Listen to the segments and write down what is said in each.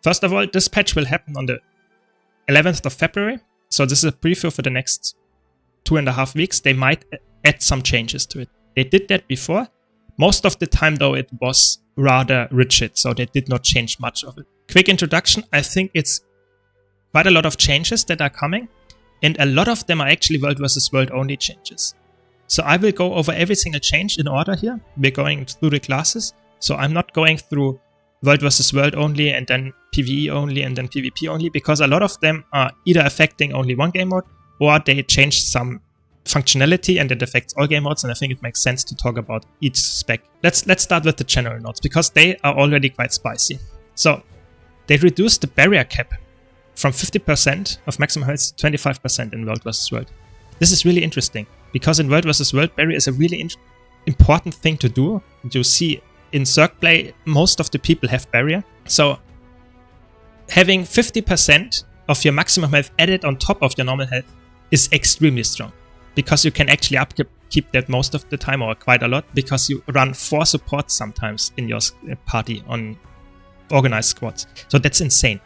first of all, this patch will happen on the 11th of February. So this is a preview for the next 2.5 weeks. They might add some changes to it. They did that before. Most of the time, though, it was rather rigid, so they did not change much of it. Quick introduction, I think it's quite a lot of changes that are coming, and a lot of them are actually World vs. World only changes. So I will go over every single change in order here. We're going through the classes, so I'm not going through World vs. World only and then PvE only and then PvP only, because a lot of them are either affecting only one game mode or they change some functionality and it affects all game modes, and I think it makes sense to talk about each spec. Let's start with the general notes, because they are already quite spicy. So they reduced the barrier cap from 50% of maximum health to 25% in World vs. World. This is really interesting, because in World vs. World, barrier is a really important thing to do. You see in Zerg play, most of the people have barrier. So having 50% of your maximum health added on top of your normal health is extremely strong, because you can actually upkeep that most of the time, or quite a lot, because you run 4 supports sometimes in your party on organized squads. So that's insane.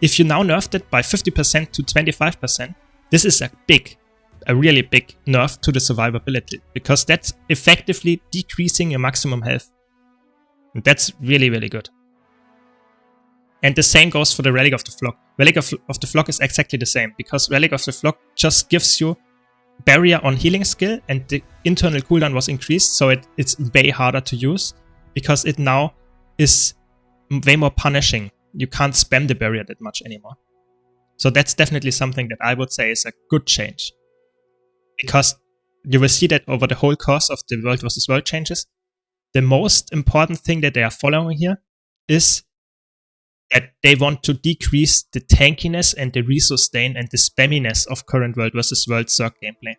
If you now nerfed it by 50% to 25%, this is a really big nerf to the survivability, because that's effectively decreasing your maximum health. And that's really, really good. And the same goes for the Relic of the Flock. Relic of the Flock is exactly the same, because Relic of the Flock just gives you barrier on healing skill, and the internal cooldown was increased, so it's way harder to use, because it now is way more punishing. You can't spam the barrier that much anymore. So that's definitely something that I would say is a good change, because you will see that over the whole course of the World vs. World changes, the most important thing that they are following here is that they want to decrease the tankiness and the resustain and the spamminess of current World vs. World Zerg gameplay.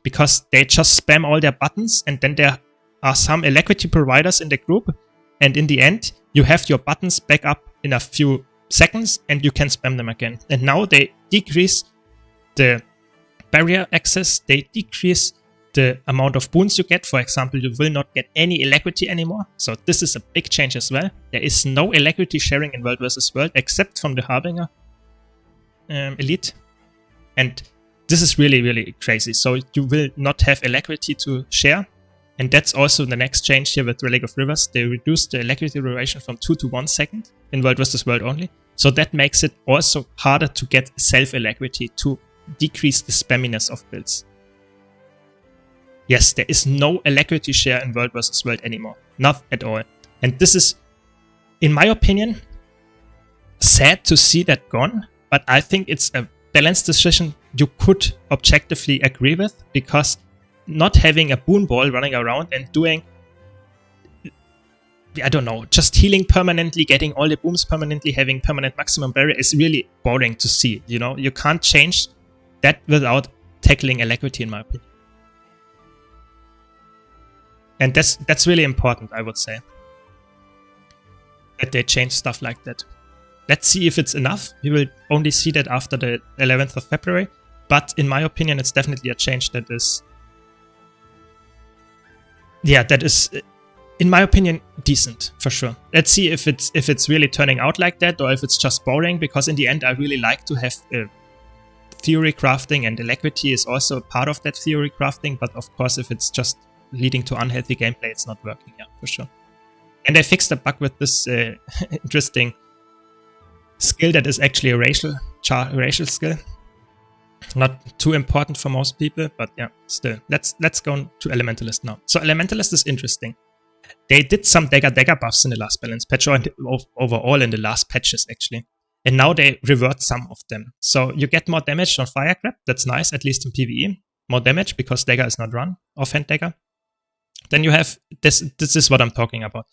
Because they just spam all their buttons, and then there are some alacrity providers in the group, and in the end, you have your buttons back up in a few seconds and you can spam them again. And now they decrease the barrier access, they decrease the amount of boons you get. For example, you will not get any alacrity anymore. So this is a big change as well. There is no alacrity sharing in World vs. World except from the Harbinger Elite. And this is really, really crazy. So you will not have alacrity to share. And that's also the next change here with Relic of Rivers. They reduced the alacrity duration from 2 to 1 second in World vs. World only. So that makes it also harder to get self-alacrity to decrease the spamminess of builds. Yes, there is no alacrity share in World vs. World anymore. Not at all. And this is, in my opinion, sad to see that gone. But I think it's a balanced decision you could objectively agree with, because not having a boon ball running around and doing, I don't know, just healing permanently, getting all the booms permanently, having permanent maximum barrier is really boring to see. You know, you can't change that without tackling alacrity, in my opinion. And that's really important, I would say, that they change stuff like that. Let's see if it's enough. We will only see that after the 11th of February. But in my opinion, it's definitely a change that is, yeah, that is, in my opinion, decent for sure. Let's see if it's really turning out like that, or if it's just boring. Because in the end, I really like to have theory crafting, and alacrity is also a part of that theory crafting. But of course, if it's just leading to unhealthy gameplay, it's not working, yeah, for sure. And they fixed a bug with this interesting skill that is actually a racial skill. Not too important for most people, but yeah, still. Let's go to Elementalist now. So Elementalist is interesting. They did some dagger buffs in the last balance patch, or overall in the last patches actually. And now they revert some of them. So you get more damage on fire grab. That's nice, at least in PvE. More damage because dagger is not run, offhand dagger. Then you have, this is what I'm talking about.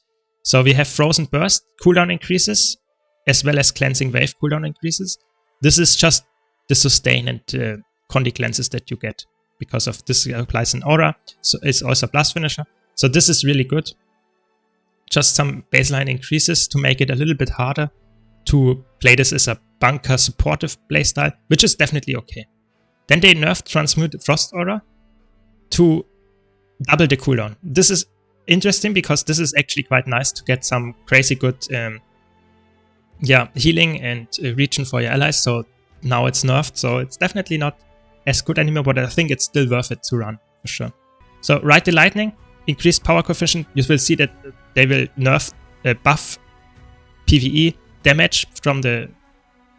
So we have Frozen Burst cooldown increases, as well as Cleansing Wave cooldown increases. This is just the sustain and Condi cleanses that you get, because of this applies an aura, so it's also a blast finisher. So this is really good. Just some baseline increases to make it a little bit harder to play this as a bunker supportive playstyle, which is definitely okay. Then they nerfed Transmute Frost Aura to double the cooldown. This is interesting because this is actually quite nice to get some crazy good yeah, healing and regen for your allies. So now it's nerfed, so it's definitely not as good anymore, but I think it's still worth it to run for sure. So Ride the Lightning, increased power coefficient. You will see that they will nerf buff PvE damage from the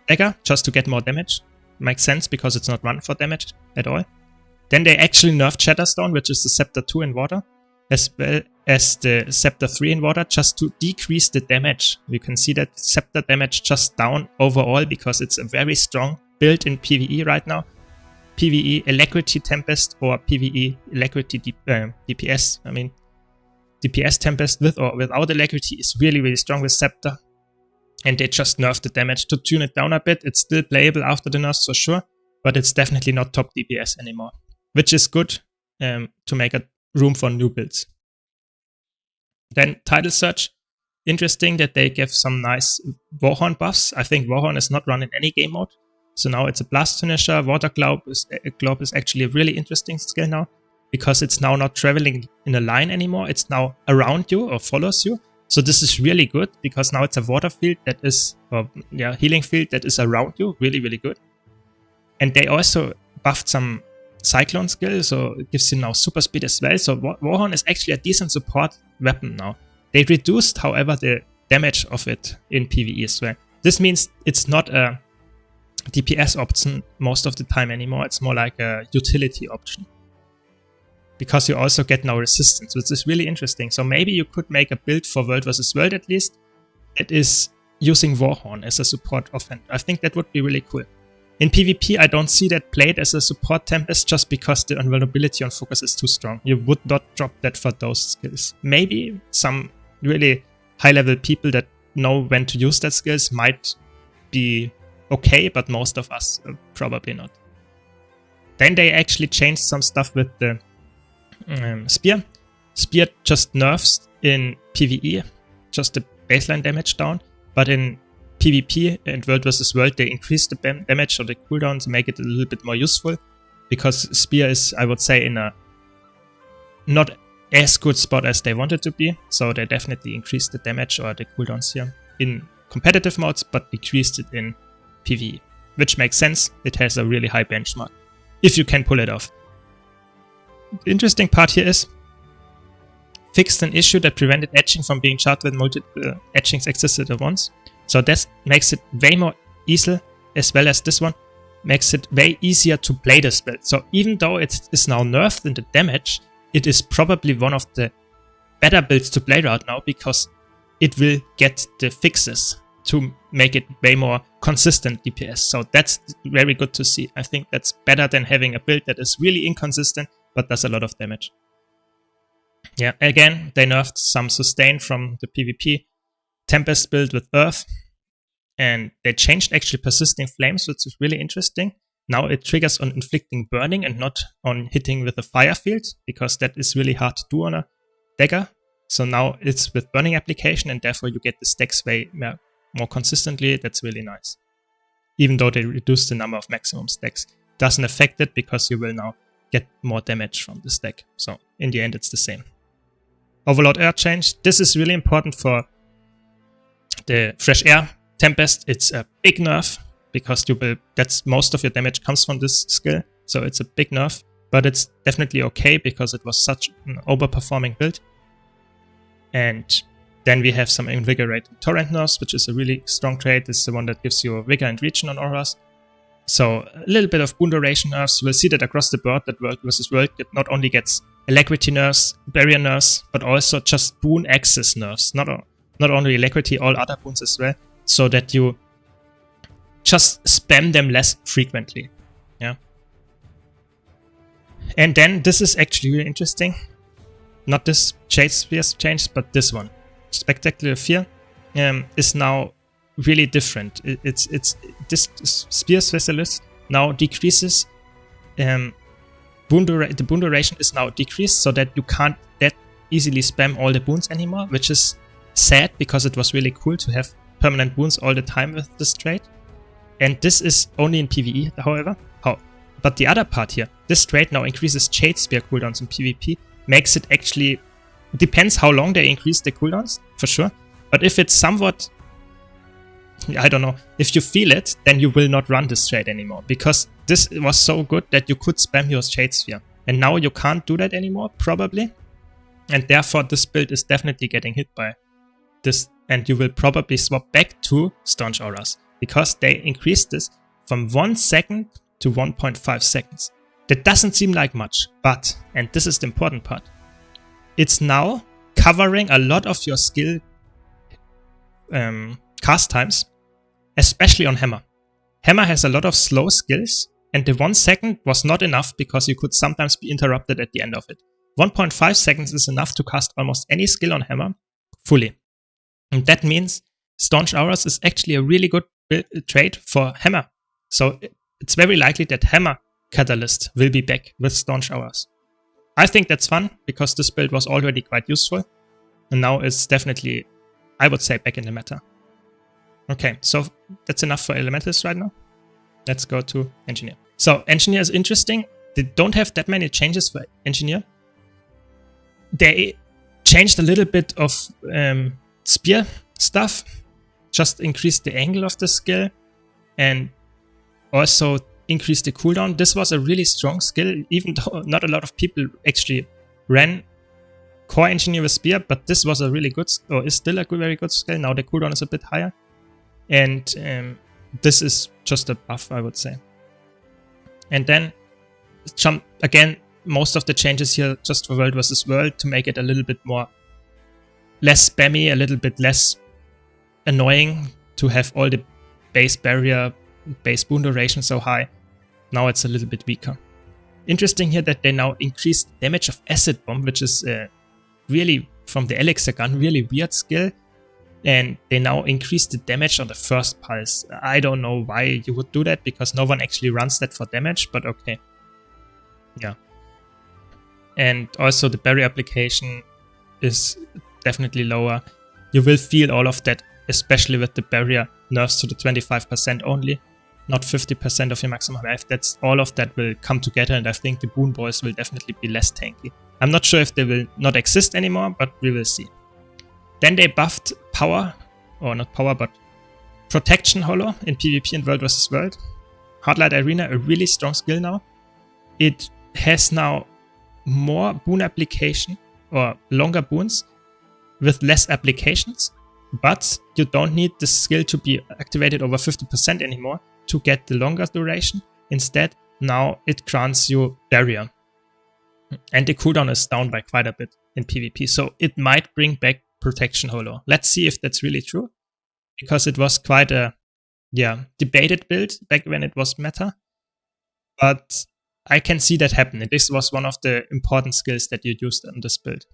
dagger just to get more damage. Makes sense because it's not run for damage at all. Then they actually nerfed Shatterstone, which is the Scepter 2 in water, as well as the Scepter 3 in water, just to decrease the damage. You can see that Scepter damage just down overall because it's a very strong build in PvE right now. PvE Alacrity Tempest or PvE Alacrity DPS. I mean, DPS Tempest with or without Alacrity is really, really strong with Scepter. And they just nerfed the damage to tune it down a bit. It's still playable after the nerfs for sure, but it's definitely not top DPS anymore, which is good to make a room for new builds. Then Tidal Surge. Interesting that they give some nice Warhorn buffs. I think Warhorn is not run in any game mode. So now it's a Blast Finisher. Water Globe is actually a really interesting skill now, because it's now not traveling in a line anymore. It's now around you or follows you. So this is really good because now it's a water field that is, healing field that is around you. Really, really good. And they also buffed some Cyclone skill, so it gives you now super speed as well. So Warhorn is actually a decent support weapon now. They reduced, however, the damage of it in PvE as well. This means it's not a DPS option most of the time anymore. It's more like a utility option, because you also get now resistance, which is really interesting. So maybe you could make a build for World vs. World at least that is using Warhorn as a support offhand. I think that would be really cool. In PvP, I don't see that played as a support Tempest just because the invulnerability on focus is too strong. You would not drop that for those skills. Maybe some really high-level people that know when to use that skills might be okay, but most of us probably not. Then they actually changed some stuff with the Spear. Spear just nerfs in PvE, just the baseline damage down, but in PvP and World vs. World they increase the damage or the cooldown to make it a little bit more useful, because Spear is, I would say, in a not as good spot as they wanted to be, so they definitely increased the damage or the cooldowns here in competitive modes, but decreased it in PvE, which makes sense. It has a really high benchmark if you can pull it off. The interesting part here is fixed an issue that prevented etching from being charged when multiple etchings existed at once. So that makes it way more easy, as well as this one makes it way easier to play this build. So even though it is now nerfed in the damage, it is probably one of the better builds to play right now, because it will get the fixes to make it way more consistent DPS. So that's very good to see. I think that's better than having a build that is really inconsistent but does a lot of damage. Yeah, again, they nerfed some sustain from the PvP Tempest build with Earth, and they changed actually persisting flames, which is really interesting. Now it triggers on inflicting burning and not on hitting with a fire field, because that is really hard to do on a dagger. So now it's with burning application, and therefore you get the stacks way more consistently. That's really nice. Even though they reduce the number of maximum stacks, doesn't affect it because you will now get more damage from the stack. So in the end, it's the same. Overload Air change. This is really important for the Fresh Air Tempest. It's a big nerf because that's most of your damage comes from this skill. So it's a big nerf, but it's definitely okay because it was such an overperforming build. And then we have some Invigorating Torrent nerfs, which is a really strong trait. This is the one that gives you vigor and regen on auras. So a little bit of boon duration nerfs. You will see that across the board that World vs. World not only gets alacrity nerfs, barrier nerfs, but also just boon access nerfs. Not only alacrity, all other boons as well, so that you just spam them less frequently. Yeah. And then this is actually really interesting. Not this Shade Spears change, but this one. Spectacular Fear is now really different. This Spear Specialist now decreases the boon duration is now decreased, so that you can't that easily spam all the boons anymore, which is sad because it was really cool to have permanent boons all the time with this trait. And this is only in PvE, however. But the other part here, this trait now increases Shade Spear cooldowns in PvP, makes it actually, depends how long they increase the cooldowns, for sure. But if it's somewhat I don't know, if you feel it, then you will not run this trade anymore, because this was so good that you could spam your Shade Sphere. And now you can't do that anymore, probably. And therefore this build is definitely getting hit by this, and you will probably swap back to Staunch Auras, because they increased this from 1 second to 1.5 seconds. That doesn't seem like much, but, and this is the important part, it's now covering a lot of your skill cast times, especially on Hammer. Hammer has a lot of slow skills, and the 1 second was not enough because you could sometimes be interrupted at the end of it. 1.5 seconds is enough to cast almost any skill on Hammer fully. And that means Staunch Auras is actually a really good trade for Hammer. So it's very likely that Hammer Catalyst will be back with Staunch Auras. I think that's fun, because this build was already quite useful. And now it's definitely, I would say, back in the meta. Okay, so that's enough for Elementalist right now. Let's go to Engineer. So Engineer is interesting. They don't have that many changes for Engineer. They changed a little bit of spear stuff, just increased the angle of the skill, and also increased the cooldown. This was a really strong skill, even though not a lot of people actually ran Core Engineer with spear, but this was a really good, or is still a very good skill. Now the cooldown is a bit higher, and this is just a buff, I would say. And then jump again. Most of the changes here just for World vs. World to make it a little bit more less spammy, a little bit less annoying to have all the base barrier, base boon duration so high. Now it's a little bit weaker. Interesting here that they now increased damage of Acid Bomb, which is really, from the Elixir gun, really weird skill. And they now increased the damage on the first pulse. I don't know why you would do that, because no one actually runs that for damage, but okay. Yeah. And also the barrier application is definitely lower. You will feel all of that, especially with the barrier nerfs to the 25% only, not 50% of your maximum health. That's all of that will come together, and I think the Boon Boys will definitely be less tanky. I'm not sure if they will not exist anymore, but we will see. Then they buffed power, or not power, but protection holo in PvP and World vs. World. Hardlight Arena, a really strong skill now. It has now more boon application, or longer boons with less applications, but you don't need the skill to be activated over 50% anymore to get the longer duration. Instead, now it grants you barrier. And the cooldown is down by quite a bit in PvP, so it might bring back protection holo. Let's see if that's really true, because it was quite a debated build back when it was meta. But I can see that happening. This was one of the important skills that you used in this build.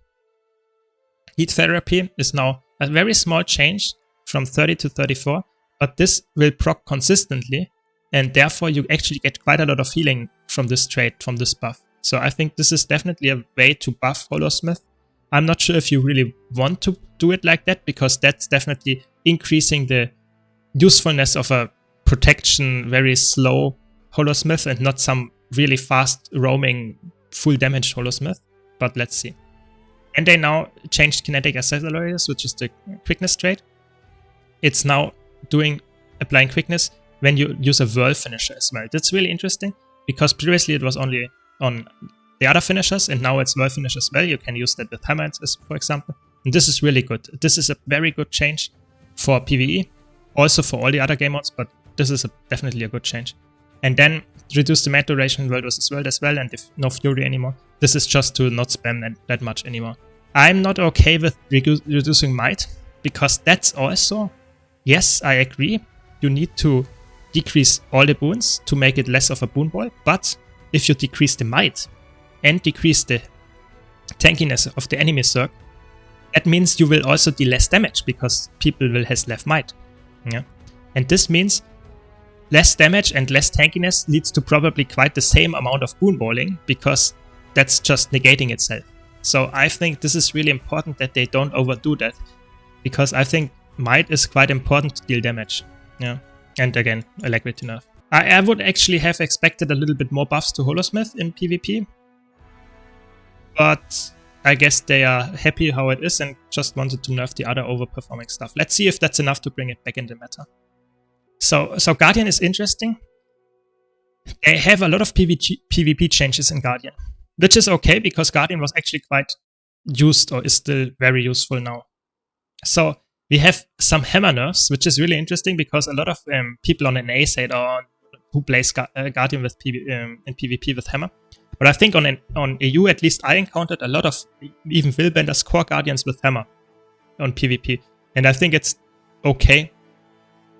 Heat Therapy is now a very small change from 30 to 34, but this will proc consistently, and therefore you actually get quite a lot of healing from this trait, from this buff. So I think this is definitely a way to buff Holosmith. I'm not sure if you really want to do it like that, because that's definitely increasing the usefulness of a protection, very slow Holosmith, and not some really fast roaming full damage Holosmith. But let's see. And they now changed Kinetic Accelerators, which is the quickness trait. It's now applying quickness when you use a whirl finisher as well. That's really interesting, because previously it was only on the other finishers, and now it's whirl finish as well. You can use that with Hammer, for example. And this is really good. This is a very good change for PvE, also for all the other game modes, but this is definitely a good change. And then reduce the mat duration in World vs. World as well, and if no Fury anymore. This is just to not spam that much anymore. I'm not okay with reducing might, because that's also, yes, I agree, you need to decrease all the boons to make it less of a boon ball, but if you decrease the might and decrease the tankiness of the enemy circ, that means you will also deal less damage, because people will have less might. Yeah, and this means less damage and less tankiness leads to probably quite the same amount of boon balling, because that's just negating itself. So I think this is really important that they don't overdo that, because I think might is quite important to deal damage. Yeah, and again, Alacrity nerf. I would actually have expected a little bit more buffs to Holosmith in PvP, but I guess they are happy how it is and just wanted to nerf the other overperforming stuff. Let's see if that's enough to bring it back in the meta. So Guardian is interesting. They have a lot of PvP changes in Guardian, which is okay because Guardian was actually quite used or is still very useful now. So we have some hammer nerfs, which is really interesting because a lot of people on NA say, oh, who plays Guardian with in PvP with hammer. But I think on EU, at least I encountered a lot of even Willbender's core Guardians with hammer on PvP. And I think it's okay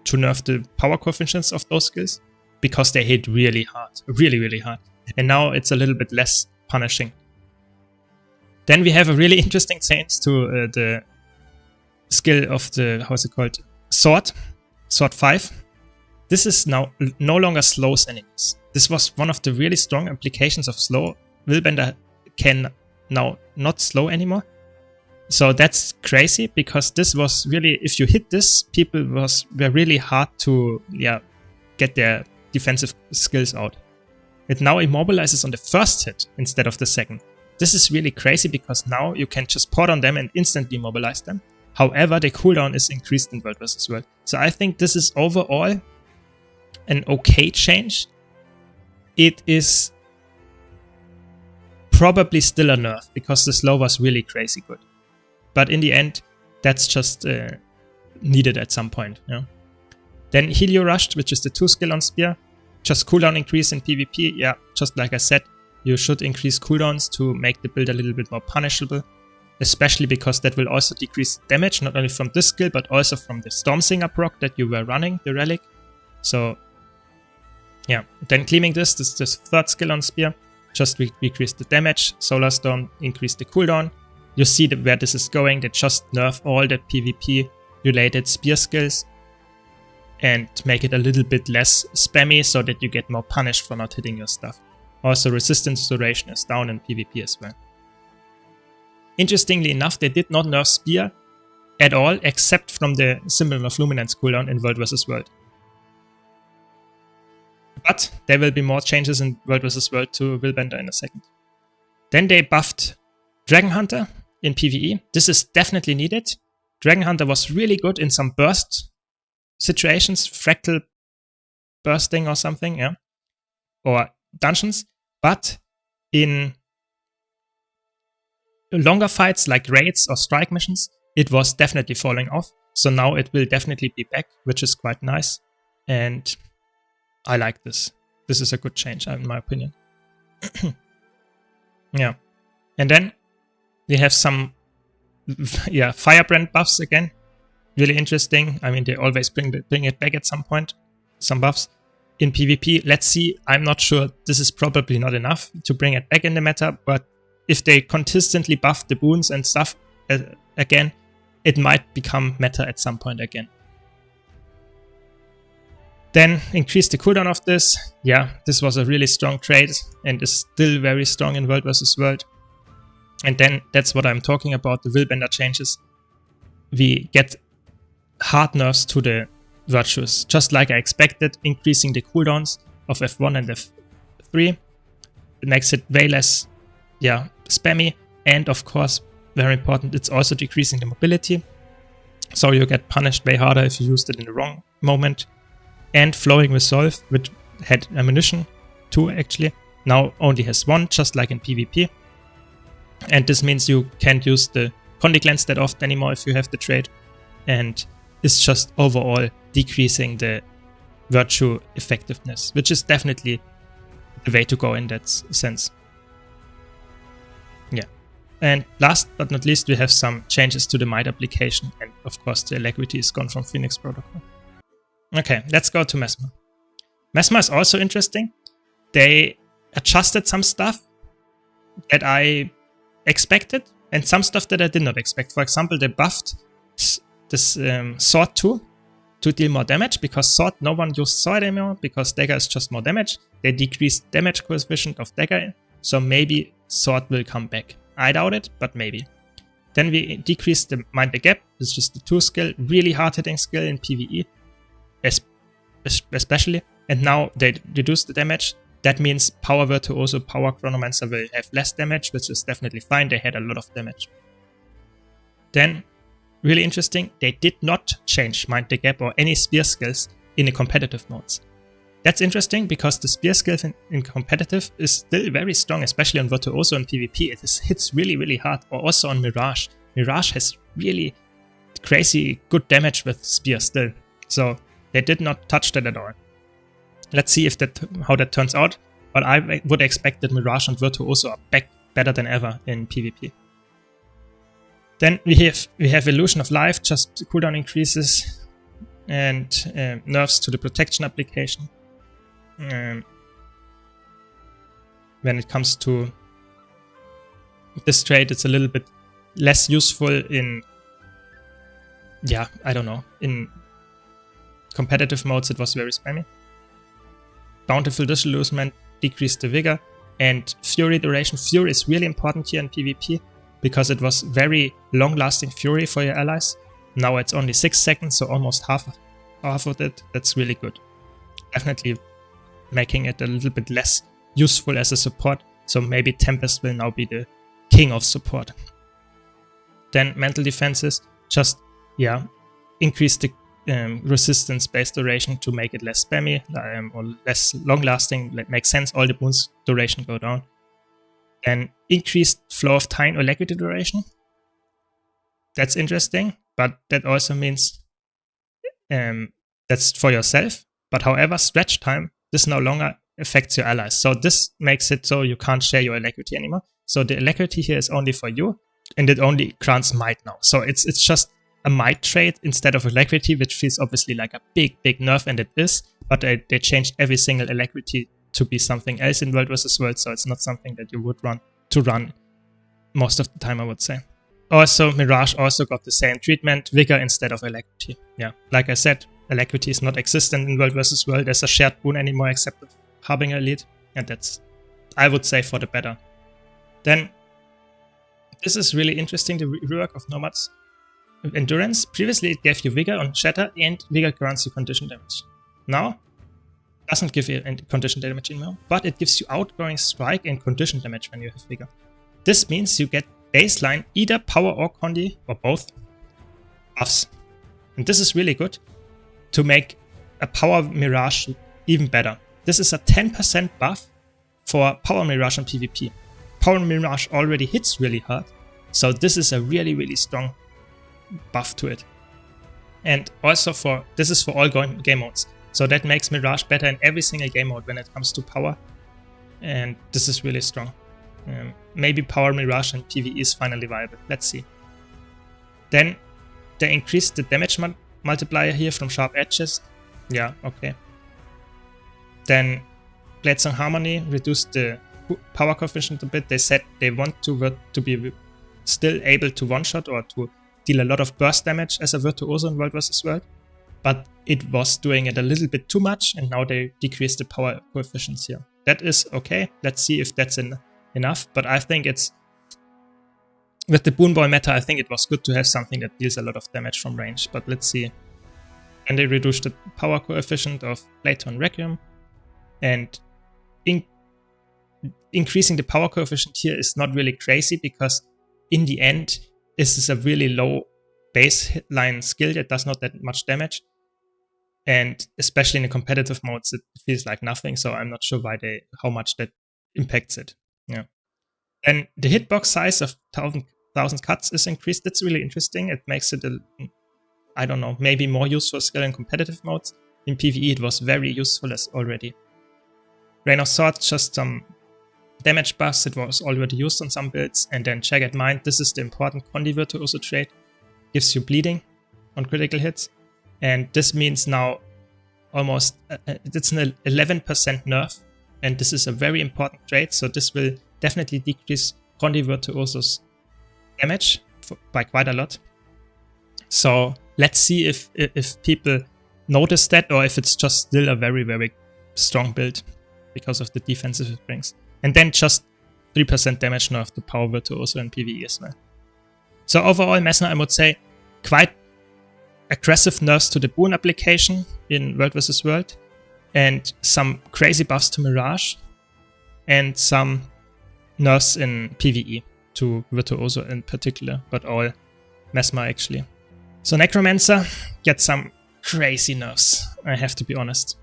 to nerf the power coefficients of those skills because they hit really hard, really hard. And now it's a little bit less punishing. Then we have a really interesting change to the skill of the, how's it called? Sword 5. This is now no longer slows enemies. This was one of the really strong applications of slow. Willbender can now not slow anymore. So that's crazy because this was really, if you hit this, people were really hard to get their defensive skills out. It now immobilizes on the first hit instead of the second. This is really crazy because now you can just port on them and instantly immobilize them. However, the cooldown is increased in World vs. World. So I think this is overall an okay change. It is probably still a nerf because the slow was really crazy good. But in the end, that's just needed at some point. You know? Then Helio Rushed, which is the 2 skill on Spear. Just cooldown increase in PvP. Yeah, just like I said, you should increase cooldowns to make the build a little bit more punishable. Especially because that will also decrease damage, not only from this skill, but also from the Stormsinger proc that you were running, the Relic. So, yeah. Then claiming this is the 3rd skill on Spear. Just decrease the damage. Solar Storm, increase the cooldown. You see where this is going. They just nerf all the PvP-related Spear skills and make it a little bit less spammy so that you get more punished for not hitting your stuff. Also, resistance duration is down in PvP as well. Interestingly enough, they did not nerf Spear at all, except from the Symbol of Luminance cooldown in World vs. World. But there will be more changes in World vs. World to Willbender in a second. Then they buffed Dragon Hunter in PvE. This is definitely needed. Dragon Hunter was really good in some burst situations, fractal bursting or something, yeah, or dungeons. But in longer fights like raids or strike missions, it was definitely falling off. So now it will definitely be back, which is quite nice. And I like this. This is a good change, in my opinion. Yeah. And then we have some Firebrand buffs again. Really interesting. I mean, they always bring it back at some point. Some buffs. In PvP, let's see. I'm not sure. This is probably not enough to bring it back in the meta, but if they consistently buff the boons and stuff again, it might become meta at some point again. Then increase the cooldown of this. Yeah, this was a really strong trade and is still very strong in World vs. World. And then that's what I'm talking about, the Willbender changes. We get hard nerfs to the virtues, just like I expected, increasing the cooldowns of F1 and F3. It makes it way less spammy, and of course, very important, it's also decreasing the mobility. So you get punished way harder if you used it in the wrong moment. And Flowing Resolve, which had ammunition, 2 actually, now only has 1, just like in PvP. And this means you can't use the Condi Cleanse that often anymore if you have the trait. And it's just overall decreasing the virtue effectiveness, which is definitely the way to go in that sense. Yeah. And last but not least, we have some changes to the Might application. And of course, the Alacrity is gone from Phoenix Protocol. Okay, let's go to Mesmer. Mesmer is also interesting. They adjusted some stuff that I expected and some stuff that I did not expect. For example, they buffed this Sword 2 to deal more damage, because Sword, no one used Sword anymore, because Dagger is just more damage. They decreased damage coefficient of Dagger, so maybe Sword will come back. I doubt it, but maybe. Then we decreased the Mind the Gap. This is just the 2 skill, really hard hitting skill in PvE, especially. And now they reduced the damage. That means Power Virtuoso, Power Chronomancer will have less damage, which is definitely fine. They had a lot of damage. Then, really interesting, they did not change Mind the Gap or any spear skills in the competitive modes. That's interesting because the spear skill in competitive is still very strong, especially on Virtuoso and PvP. It hits really, really hard, or also on Mirage. Mirage has really crazy good damage with spear still. So they did not touch that at all. Let's see if how that turns out, but I would expect that Mirage and Virtuoso are back better than ever in PvP. Then we have Illusion of Life, just cooldown increases, and nerfs to the protection application. When it comes to this trait, it's a little bit less useful in, yeah, I don't know, in competitive modes it was very spammy. Bountiful Disillusionment decreased the vigor, and Fury duration. Fury is really important here in PvP because it was very long-lasting Fury for your allies. Now it's only 6 seconds, so almost half of it. That's really good. Definitely making it a little bit less useful as a support, so maybe Tempest will now be the king of support. Then mental defenses, just, yeah, increase the resistance-based duration to make it less spammy or less long-lasting. That makes sense, all the boons duration go down. Then increased flow of time or liquidity duration. That's interesting, but that also means that's for yourself. But however, stretch time, this no longer affects your allies. So this makes it so you can't share your alacrity anymore. So the alacrity here is only for you, and it only grants might now. So it's just a might trait instead of alacrity, which feels obviously like a big nerf, and it is. But they changed every single alacrity to be something else in World vs. World, so it's not something that you would run most of the time, I would say. Also, Mirage also got the same treatment, vigor instead of alacrity. Yeah, like I said, alacrity is not existent in World vs. World as a shared boon anymore except with Harbinger Elite, and that's, I would say, for the better. Then, this is really interesting, the rework of Nomad's Endurance. Previously it gave you vigor on Shatter, and vigor grants you condition damage. Now, doesn't give you condition damage anymore, but it gives you outgoing strike and condition damage when you have vigor. This means you get baseline either power or condi, or both, buffs. And this is really good to make a power Mirage even better. This is a 10% buff for power Mirage on PvP. Power Mirage already hits really hard, so this is a really strong buff to it. And also this is for all game modes. So that makes Mirage better in every single game mode when it comes to power. And this is really strong. Maybe power Mirage and PvE is finally viable. Let's see. Then they increased the damage multiplier here from sharp edges. Yeah, okay. Then Bladesong Harmony reduced the power coefficient a bit. They said they want to be still able to one-shot or to deal a lot of burst damage as a Virtuoso in World vs. World. But it was doing it a little bit too much, and now they decreased the power coefficients here. That is okay. Let's see if that's enough. But I think it's, with the Boon Boy meta, I think it was good to have something that deals a lot of damage from range. But let's see. And they reduced the power coefficient of Platon Requiem. And increasing the power coefficient here is not really crazy, because in the end, this is a really low baseline skill that does not that much damage. And especially in the competitive modes, it feels like nothing. So I'm not sure how much that impacts it. Yeah. And the hitbox size of 1000 cuts is increased. That's really interesting. It makes it I don't know, maybe more useful skill in competitive modes. In PvE, it was very useful as already. Rain of Swords, just some damage buffs. It was already used on some builds. And then Jagged Mind. This is the important Condi Virtuoso trait. Gives you bleeding on critical hits. And this means now almost, it's an 11% nerf. And this is a very important trait. So this will definitely decrease Condi Virtuoso's damage by quite a lot. So let's see if people notice that, or if it's just still a very strong build because of the defensive it brings. And then just 3% damage nerf to Power Virtuoso in PvE as well. So overall, Mesmer, I would say, quite aggressive nerfs to the boon application in World vs. World, and some crazy buffs to Mirage, and some nerfs in PvE to Virtuoso in particular, but all Mesmer actually. So Necromancer gets some crazy nerfs, I have to be honest.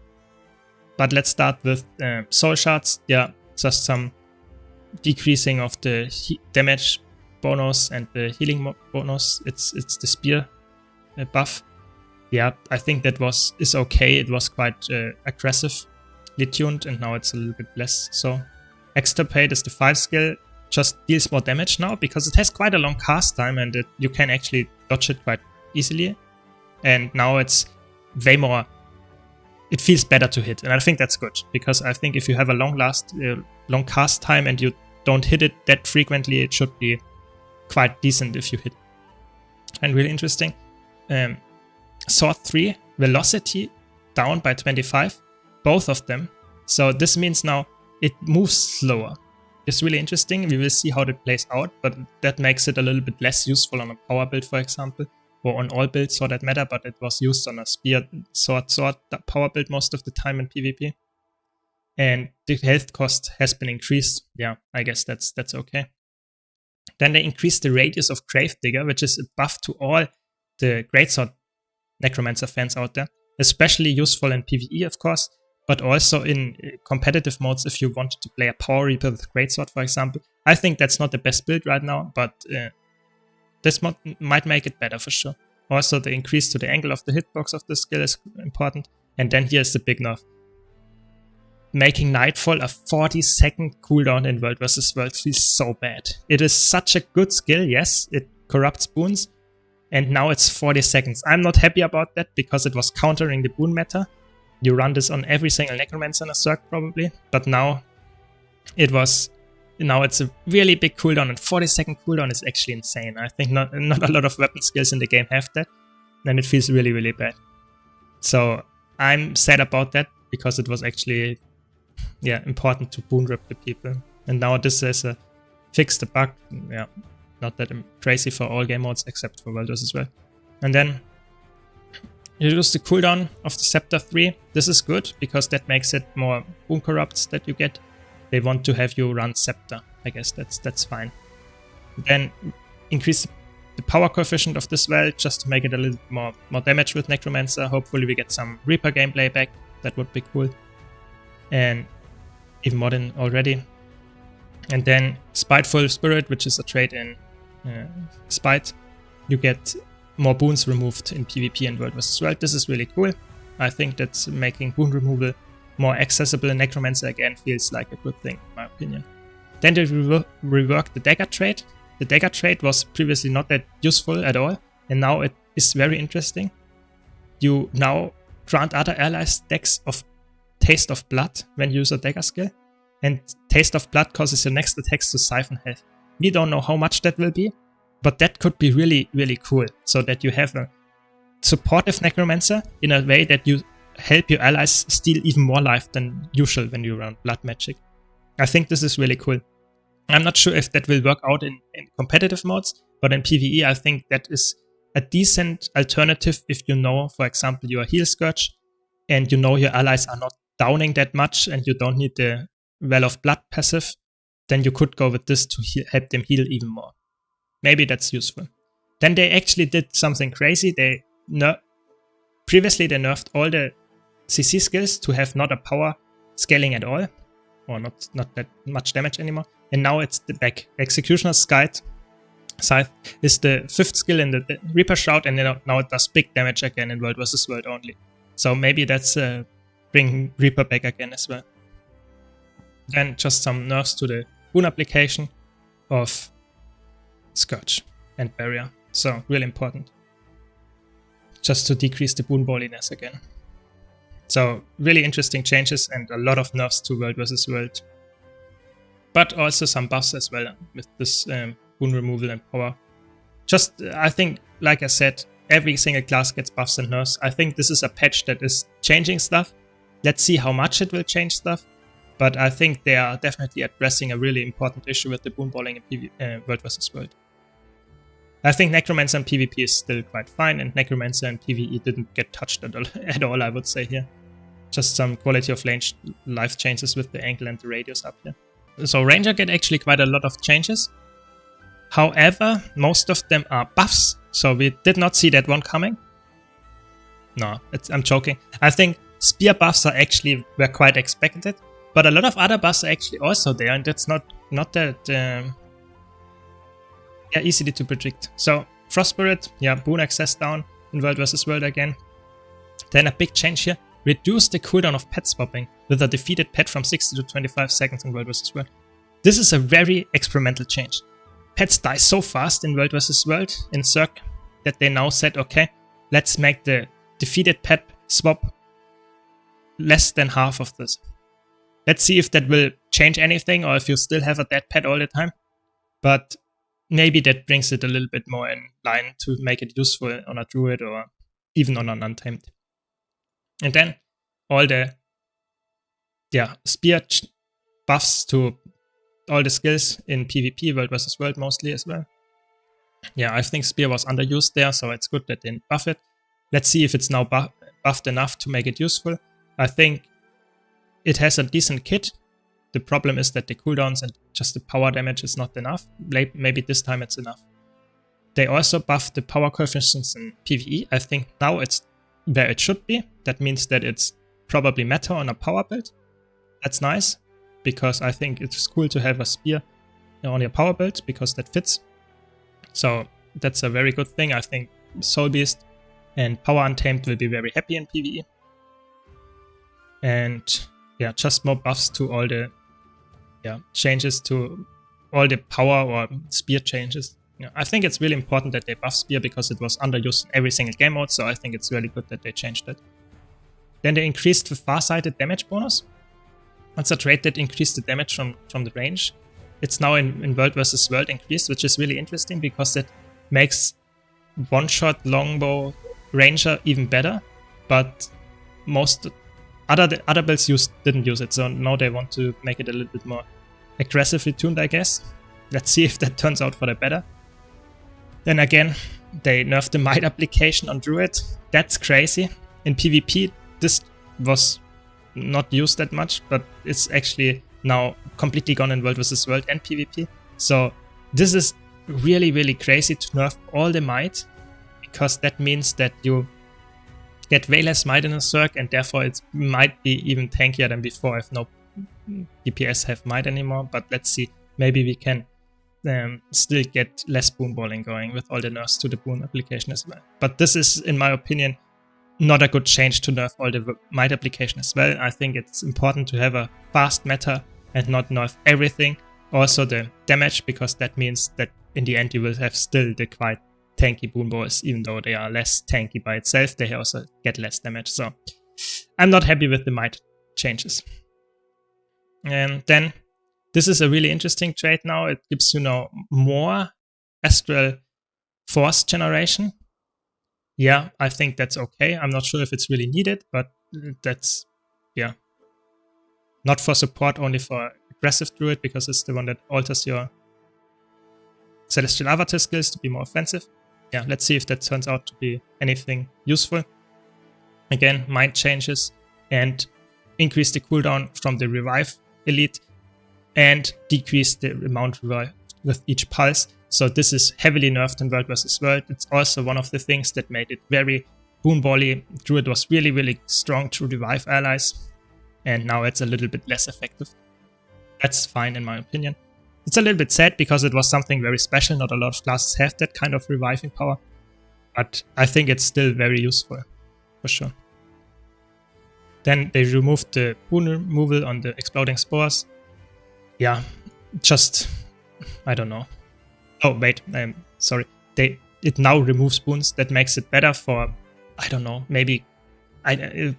But let's start with soul shards. Yeah, just some decreasing of the damage bonus and the healing bonus. It's the spear buff. Yeah, I think that is okay. It was quite aggressively tuned, and now it's a little bit less so. Extirpate is the 5 skill, just deals more damage now because it has quite a long cast time, and you can actually dodge it quite easily. And now it's way more, it feels better to hit, and I think that's good, because I think if you have a long cast time and you don't hit it that frequently, it should be quite decent if you hit. And really interesting. Sword 3, velocity down by 25, both of them. So this means now it moves slower. It's really interesting. We will see how that plays out, but that makes it a little bit less useful on a power build, for example, or on all builds for that matter, but it was used on a spear sword power build most of the time in PvP. And the health cost has been increased. Yeah, I guess that's okay. Then they increased the radius of Gravedigger, which is a buff to all the Greatsword Necromancer fans out there, especially useful in PvE, of course, but also in competitive modes if you wanted to play a Power Reaper with Greatsword, for example. I think that's not the best build right now, but this might make it better for sure. Also, the increase to the angle of the hitbox of the skill is important. And then here's the big nerf. Making Nightfall a 40-second cooldown in World vs. World feels so bad. It is such a good skill, yes, it corrupts boons, and now it's 40 seconds. I'm not happy about that because it was countering the boon meta. You run this on every single Necromancer in a circ probably, but now it's a really big cooldown, and 40-second cooldown is actually insane. I think not a lot of weapon skills in the game have that, and it feels really, really bad. So I'm sad about that because it was actually important to boon rip the people. And now this is a fix the bug. Yeah, not that crazy for all game modes except for World as well. And then reduce the cooldown of the Scepter 3. This is good because that makes it more boon corrupts that you get. They want to have you run Scepter. I guess that's fine. Then increase the power coefficient of this well just to make it a little more damage with Necromancer. Hopefully we get some Reaper gameplay back. That would be cool. And even more than already. And then Spiteful Spirit, which is a trait in Spite. You get more boons removed in PvP and World vs. World. This is really cool. I think that's making boon removal more accessible in Necromancer again feels like a good thing, in my opinion. Then they reworked the Dagger trait. The Dagger trait was previously not that useful at all, and now it is very interesting. You now grant other allies stacks of Taste of Blood when you use a Dagger skill, and Taste of Blood causes your next attacks to siphon health. We don't know how much that will be, but that could be really, really cool, so that you have a supportive Necromancer in a way that you help your allies steal even more life than usual when you run blood magic. I think this is really cool. I'm not sure if that will work out in competitive modes, but in PvE I think that is a decent alternative if you know, for example, you are Heal Scourge and you know your allies are not downing that much and you don't need the Well of Blood passive, then you could go with this to help them heal even more. Maybe that's useful. Then they actually did something crazy. Previously they nerfed all the CC skills to have not a power scaling at all, or not that much damage anymore. And now it's the back. Executioner's Scythe is the 5th skill in the Reaper Shroud, and now it does big damage again in World vs. World only. So maybe that's bringing Reaper back again as well. Then just some nerfs to the boon application of Scourge and Barrier. So really important. Just to decrease the boon balliness again. So really interesting changes and a lot of nerfs to World vs. World. But also some buffs as well with this boon removal and power. Just, I think, like I said, every single class gets buffs and nerfs. I think this is a patch that is changing stuff. Let's see how much it will change stuff. But I think they are definitely addressing a really important issue with the boon balling in World vs. World. I think Necromancer in PvP is still quite fine, and Necromancer in PvE didn't get touched at all, I would say here. Just some quality of life changes with the angle and the radius up here. So Ranger get actually quite a lot of changes. However, most of them are buffs, so we did not see that one coming. No, I'm joking. I think spear buffs were quite expected, but a lot of other buffs are actually also there, and that's not that easily to predict. So Frost Spirit, boon access down in World vs. World again. Then a big change here: reduce the cooldown of pet swapping with a defeated pet from 60 to 25 seconds in World vs. World. This is a very experimental change. Pets die so fast in World vs. World in Cirque that they now said, okay, let's make the defeated pet swap less than half of this. Let's see if that will change anything or if you still have a dead pet all the time. But maybe that brings it a little bit more in line to make it useful on a druid or even on an untamed. And then all the spear buffs to all the skills in PvP, World vs. World mostly as well. Yeah, I think spear was underused there, so it's good that they didn't buff it. Let's see if it's now buffed enough to make it useful. I think it has a decent kit. The problem is that the cooldowns and just the power damage is not enough. Maybe this time it's enough. They also buffed the power coefficients in PvE. I think now it's where it should be. That means that it's probably meta on a power build. That's nice, because I think it's cool to have a spear on your power build, because that fits. So that's a very good thing. I think Soul Beast and Power Untamed will be very happy in PvE. And yeah, just more buffs to all the changes to all the power or spear changes. Yeah, I think it's really important that they buff spear because it was underused in every single game mode, so I think it's really good that they changed it. Then they increased the farsighted damage bonus. That's a trait that increased the damage from the range. It's now in World vs. World increased, which is really interesting because it makes one-shot longbow ranger even better, but most other builds didn't use it, so now they want to make it a little bit more aggressively tuned, I guess. Let's see if that turns out for the better. Then again, they nerfed the might application on Druid. That's crazy. In PvP, this was not used that much, but it's actually now completely gone in World vs. World and PvP. So this is really, really crazy to nerf all the might, because that means that you get way less might in a Cirque, and therefore it might be even tankier than before if no DPS have might anymore. But let's see, maybe we can still get less boon balling going with all the nerfs to the boon application as well. But this is, in my opinion, not a good change to nerf all the might application as well. I think it's important to have a fast meta and not nerf everything. Also the damage, because that means that in the end you will have still the quite tanky boon balls, even though they are less tanky by itself, they also get less damage. So I'm not happy with the might changes. And then this is a really interesting trait now. It gives you now more astral force generation. Yeah, I think that's okay. I'm not sure if it's really needed, but that's, yeah. Not for support, only for aggressive druid, because it's the one that alters your celestial avatar skills to be more offensive. Yeah, let's see if that turns out to be anything useful. Again, mind changes and increase the cooldown from the revive elite and decrease the amount revived with each pulse. So this is heavily nerfed in World vs. World. It's also one of the things that made it very boon-bally. Druid was really, really strong to revive allies, and now it's a little bit less effective. That's fine in my opinion. It's a little bit sad because it was something very special. Not a lot of classes have that kind of reviving power, but I think it's still very useful, for sure. Then they removed the boon removal on the exploding spores. Yeah, just, I don't know. Oh, wait, I'm sorry. It now removes boons. That makes it better for, I don't know, maybe, I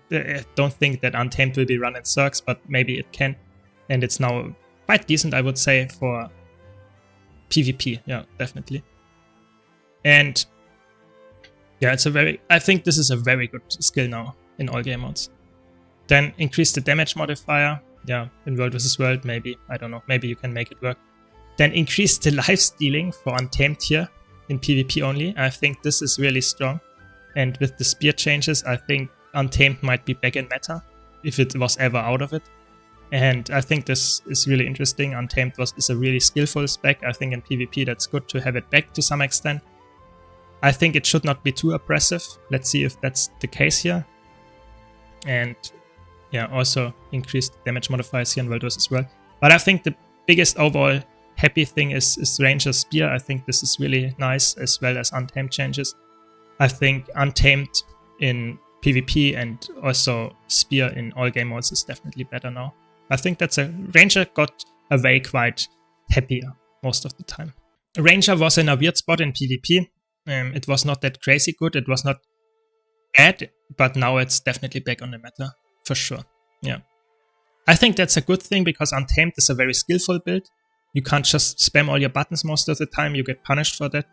don't think that Untamed will be run in Cirques, but maybe it can. And it's now quite decent, I would say, for PvP. Yeah, definitely. And yeah, I think this is a very good skill now in all game modes. Then increase the damage modifier. Yeah, in World vs. World, maybe. I don't know. Maybe you can make it work. Then increase the life stealing for Untamed here in PvP only. I think this is really strong. And with the spear changes, I think Untamed might be back in meta, if it was ever out of it. And I think this is really interesting. Untamed is a really skillful spec. I think in PvP that's good to have it back to some extent. I think it should not be too oppressive. Let's see if that's the case here. And yeah, also increase the damage modifiers here in World vs. World. But I think the biggest overall happy thing is Ranger's Spear. I think this is really nice, as well as Untamed changes. I think Untamed in PvP and also Spear in all game modes is definitely better now. I think that's a Ranger got away quite happier most of the time. Ranger was in a weird spot in PvP. It was not that crazy good. It was not bad, but now it's definitely back on the meta for sure. Yeah, I think that's a good thing because Untamed is a very skillful build. You can't just spam all your buttons most of the time. You get punished for that.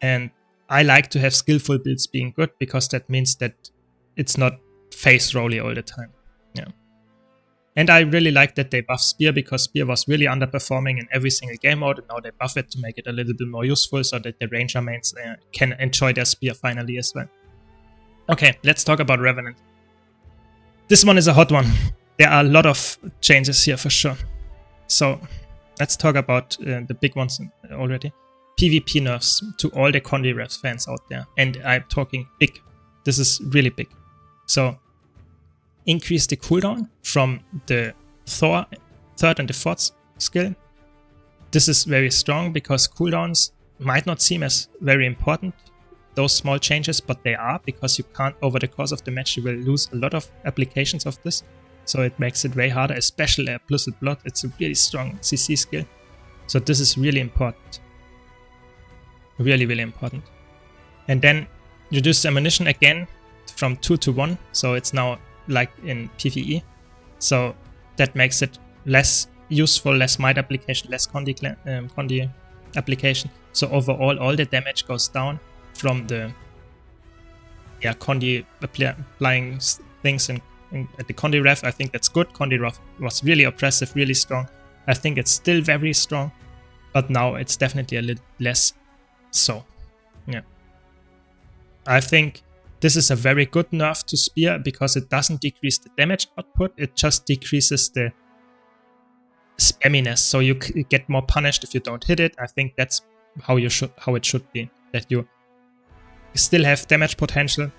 And I like to have skillful builds being good because that means that it's not face rolly all the time. Yeah. And I really like that they buff Spear because Spear was really underperforming in every single game mode, and now they buff it to make it a little bit more useful so that the Ranger mains can enjoy their Spear finally as well. Okay, let's talk about Revenant. This one is a hot one. There are a lot of changes here for sure. So let's talk about the big ones already. PvP nerfs to all the Condi Refs fans out there. And I'm talking big. This is really big. So increase the cooldown from the Thor 3rd and the 4th skill. This is very strong because cooldowns might not seem as very important, those small changes, but they are, because you can't, over the course of the match, you will lose a lot of applications of this. So it makes it way harder, especially at Plus Blood. It's a really strong CC skill. So this is really important. Really, really important. And then reduce ammunition again from 2 to 1. So it's now like in PvE. So that makes it less useful, less might application, less Condi application. So overall, all the damage goes down from the Condi applying things at the Condi Ref. I think that's good. Condi Ref was really oppressive, really strong. I think it's still very strong, but now it's definitely a little less so. Yeah. I think this is a very good nerf to Spear because it doesn't decrease the damage output, it just decreases the spamminess, so you get more punished if you don't hit it. I think that's how it should be, that you still have damage potential,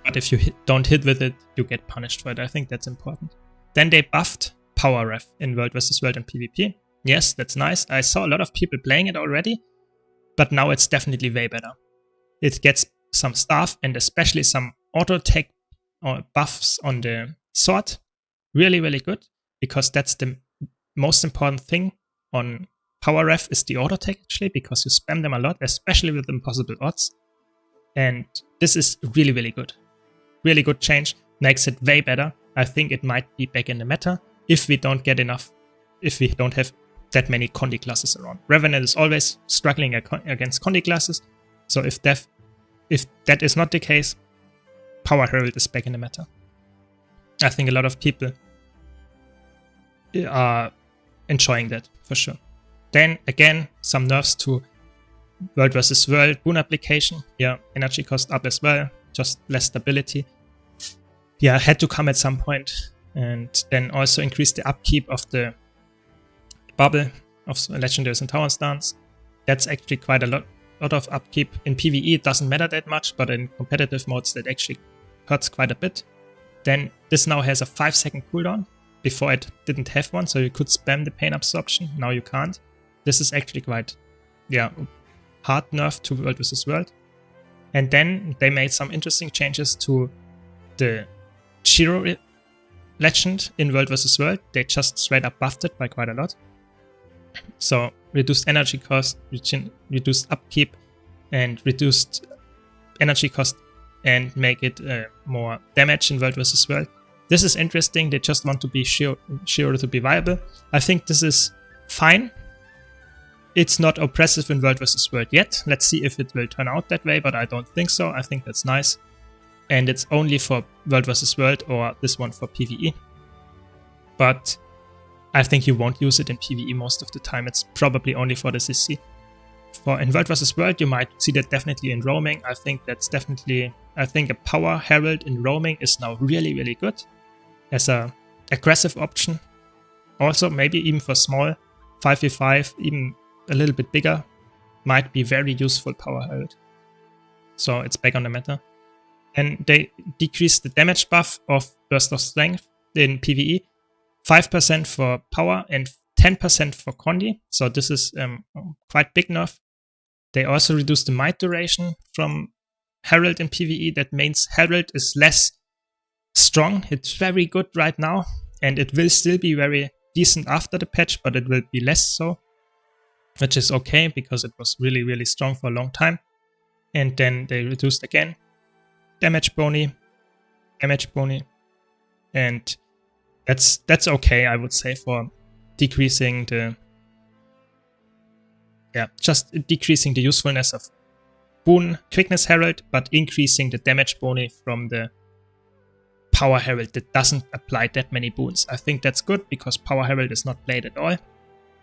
but if you don't hit with it, you get punished for it. I think that's important. Then they buffed Power Ref in World vs. World and PvP. Yes, that's nice. I saw a lot of people playing it already, but now it's definitely way better. It gets some stuff and especially some auto attack or buffs on the sword. Really, really good, because that's the most important thing on Power Ref is the auto attack actually, because you spam them a lot, especially with impossible odds. And this is really, really good. Really good change. Makes it way better. I think it might be back in the meta if we don't get enough, if we don't have that many Condi classes around. Revenant is always struggling against Condi classes. So if that is not the case, Power Herald is back in the meta. I think a lot of people are enjoying that for sure. Then again, some nerfs to World vs. World boon application. Yeah, energy cost up as well, just less stability. Yeah, had to come at some point. And then also increase the upkeep of the bubble of Legendaries and Tower Stance. That's actually quite a lot of upkeep. In PvE it doesn't matter that much, but in competitive modes that actually hurts quite a bit. Then this now has a 5-second cooldown. Before it didn't have one, so you could spam the pain absorption. Now you can't. This is actually quite, hard nerf to World vs. World. And then they made some interesting changes to the Shiro legend in World vs. World. They just straight up buffed it by quite a lot. So reduced energy cost, reduced upkeep, and reduced energy cost, and make it more damage in World vs. World. This is interesting. They just want to be Shiro to be viable. I think this is fine. It's not oppressive in World vs. World yet. Let's see if it will turn out that way, but I don't think so. I think that's nice. And it's only for World vs. World, or this one for PvE. But I think you won't use it in PvE most of the time. It's probably only for the CC. In World vs. World, you might see that definitely in roaming. I think that's definitely... I think a Power Herald in roaming is now really, really good as a aggressive option. Also, maybe even for small 5v5, even a little bit bigger, might be very useful Power Herald. so it's back on the meta. And they decreased the damage buff of Burst of Strength in PvE, 5% for power and 10% for Condi. So this is quite big nerf. They also reduced the might duration from Herald in PvE. That means Herald is less strong. It's very good right now, and it will still be very decent after the patch, but it will be less so, which is okay because it was really, really strong for a long time. And then they reduced again damage boni, and that's okay, I would say, for decreasing the just decreasing the usefulness of Boon Quickness Herald, but increasing the damage boni from the Power Herald that doesn't apply that many boons. I think that's good because Power Herald is not played at all,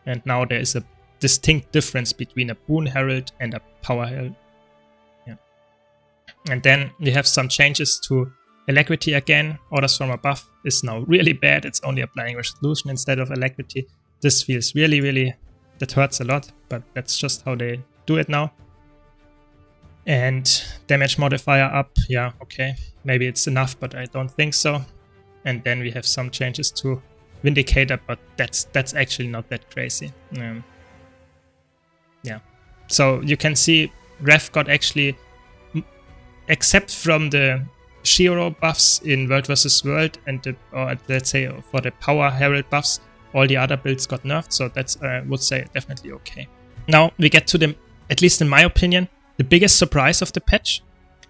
and now there is a distinct difference between a Boon Herald and a Power Herald. Yeah. And then we have some changes to Alacrity again. Orders from Above is now really bad. It's only applying Resolution instead of Alacrity. This feels really, really, that hurts a lot, but that's just how they do it now. And damage modifier up, yeah, okay, maybe it's enough, but I don't think so. And then we have some changes to Vindicator, but that's actually not that crazy. Yeah, so you can see Rev got actually, except from the Shiro buffs in World vs. World and the, or let's say for the Power Herald buffs, all the other builds got nerfed, so that's, I would say, definitely okay. Now we get to the, at least in my opinion, the biggest surprise of the patch.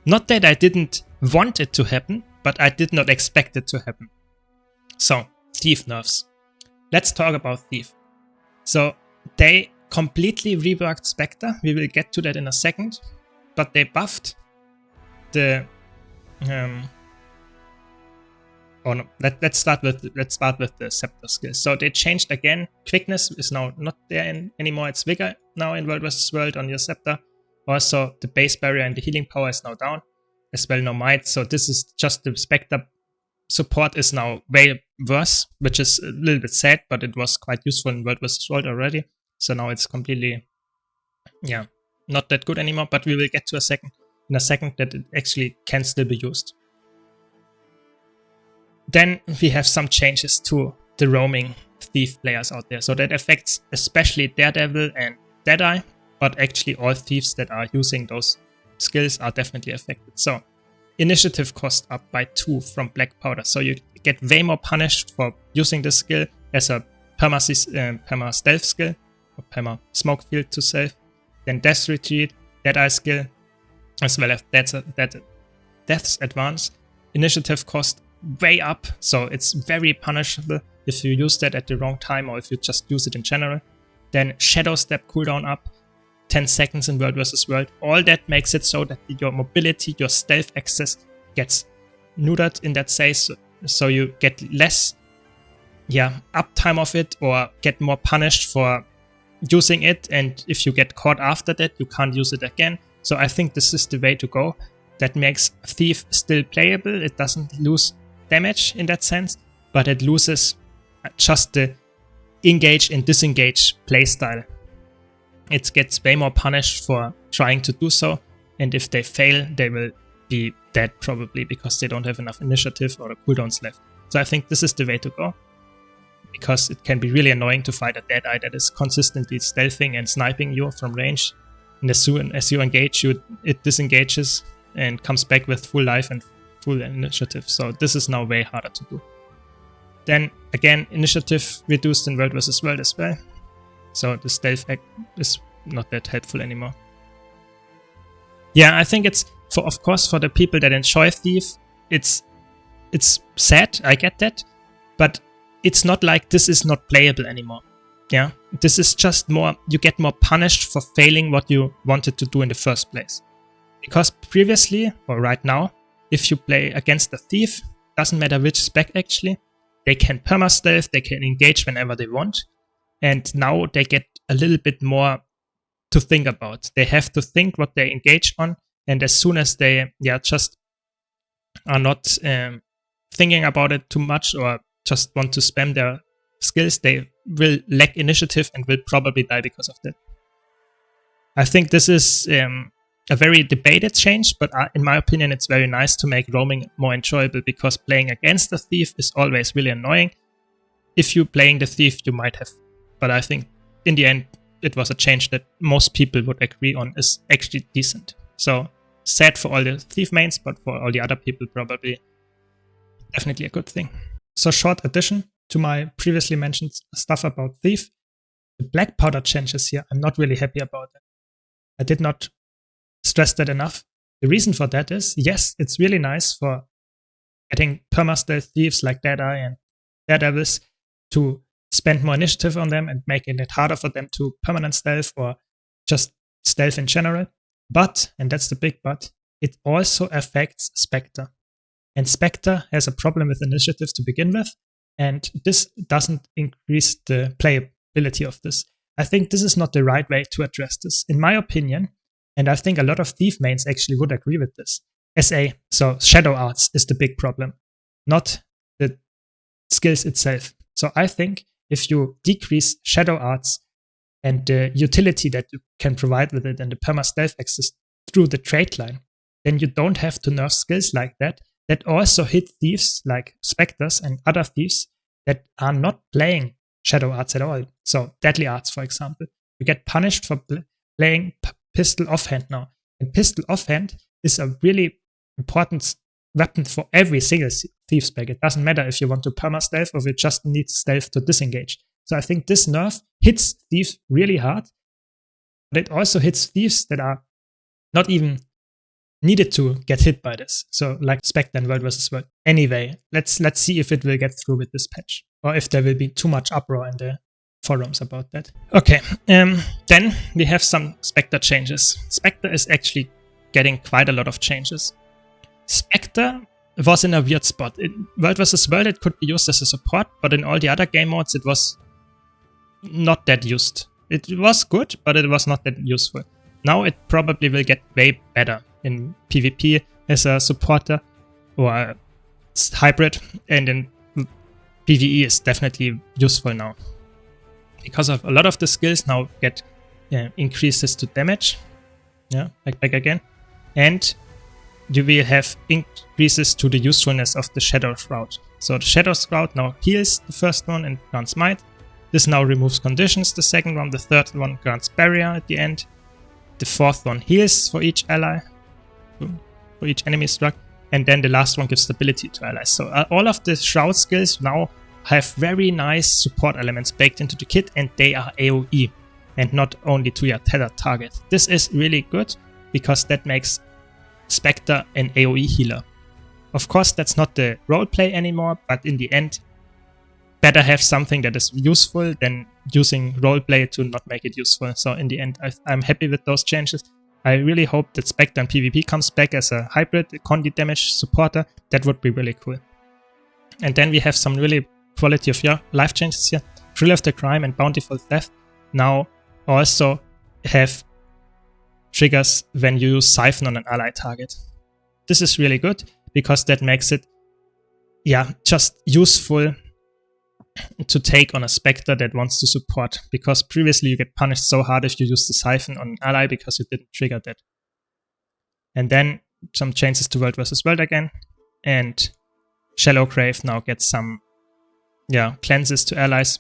Not that I didn't want it to happen, but I did not expect it to happen. So, Thief nerfs. Let's talk about Thief. So, they completely reworked Spectre. We will get to that in a second. But they buffed the... oh no, let's start with the Scepter skill. So they changed again. Quickness is now not there anymore. It's Vigor now in World vs. World on your Scepter. Also, the base barrier and the healing power is now down, as well no might. So this is just the Spectre support is now way worse, which is a little bit sad, but it was quite useful in World vs. World already. So now it's completely, yeah, not that good anymore. But we will get to in a second that it actually can still be used. Then we have some changes to the roaming Thief players out there. So that affects especially Daredevil and Deadeye. But actually all thieves that are using those skills are definitely affected. So initiative cost up by 2 from Black Powder. So you get way more punished for using this skill as a perma stealth skill, or perma smoke field to self. Then Death Retreat, Deadeye skill, as well as Death's Advance. Initiative cost way up, so it's very punishable if you use that at the wrong time or if you just use it in general. Then Shadow Step cooldown up, 10 seconds in World vs. World. All that makes it so that your mobility, your stealth access gets neutered in that sense, so you get less uptime of it or get more punished for using it, and if you get caught after that, you can't use it again. So I think this is the way to go. That makes Thief still playable. It doesn't lose damage in that sense, but it loses just the engage and disengage playstyle. It gets way more punished for trying to do so, and if they fail, they will be dead probably because they don't have enough initiative or cooldowns left. So I think this is the way to go, because it can be really annoying to fight a Deadeye that is consistently stealthing and sniping you from range, and as soon as you engage, it disengages and comes back with full life and full initiative. So this is now way harder to do. Then again, initiative reduced in World vs. World as well. So the stealth act is not that helpful anymore. Yeah, I think it's, of course, for the people that enjoy Thief, it's sad, I get that, but it's not like this is not playable anymore. Yeah, this is just more, you get more punished for failing what you wanted to do in the first place. Because previously, or right now, if you play against a Thief, doesn't matter which spec actually, they can perma-stealth, they can engage whenever they want. And now they get a little bit more to think about. They have to think what they engage on. And as soon as they just are not thinking about it too much or just want to spam their skills, they will lack initiative and will probably die because of that. I think this is a very debated change, but in my opinion, it's very nice to make roaming more enjoyable, because playing against the thief is always really annoying. If you're playing the thief, you might have, but I think in the end, it was a change that most people would agree on is actually decent. So sad for all the thief mains, but for all the other people, probably definitely a good thing. So short addition to my previously mentioned stuff about thief. The black powder changes here, I'm not really happy about it. I did not stress that enough. The reason for that is, yes, it's really nice for getting perma-stealth thieves like Deadeye and Daredevils to spend more initiative on them and making it harder for them to permanent stealth or just stealth in general. But, and that's the big but, it also affects Spectre. And Spectre has a problem with initiative to begin with, and this doesn't increase the playability of this. I think this is not the right way to address this, in my opinion, and I think a lot of thief mains actually would agree with this. SA, so Shadow Arts, is the big problem, not the skills itself. So I think if you decrease Shadow Arts and the utility that you can provide with it and the perma-stealth access through the traitline, then you don't have to nerf skills like that also hit thieves like Spectres and other thieves that are not playing Shadow Arts at all. So Deadly Arts, for example. You get punished for playing Pistol Offhand now. And Pistol Offhand is a really important weapon for every single thief spec. It doesn't matter if you want to perma-stealth or if you just need stealth to disengage. So I think this nerf hits thieves really hard, but it also hits thieves that are not even needed to get hit by this. So like Spectre and World vs. World. Anyway, let's see if it will get through with this patch, or if there will be too much uproar in the forums about that. Okay, then we have some Spectre changes. Spectre is actually getting quite a lot of changes. Spectre was in a weird spot. In World vs. World, it could be used as a support, but in all the other game modes, it was not that used. It was good, but it was not that useful. Now it probably will get way better in PvP as a supporter or a hybrid, and in PvE is definitely useful now. Because of a lot of the skills now get increases to damage. Yeah, back again. And you will have increases to the usefulness of the Shadow Shroud. So the Shadow Shroud now heals the first one and grants Might. This now removes conditions, the second one. The third one grants Barrier at the end. The fourth one heals for each ally, for each enemy struck. And then the last one gives stability to allies. So all of the Shroud skills now have very nice support elements baked into the kit, and they are AoE and not only to your tethered target. This is really good because that makes Spectre an AoE healer. Of course, that's not the roleplay anymore, but in the end, better have something that is useful than using roleplay to not make it useful. So in the end, I'm happy with those changes. I really hope that Spectre and PvP comes back as a hybrid condi damage supporter. That would be really cool. And then we have some really quality of your life changes here. Thrill of the Crime and Bountiful Theft now also have triggers when you use Siphon on an ally target. This is really good because that makes it, yeah, just useful to take on a Spectre that wants to support, because previously you get punished so hard if you use the Siphon on an ally because you didn't trigger that. And then some changes to World vs. World again, and Shallow Grave now gets some, yeah, cleanses to allies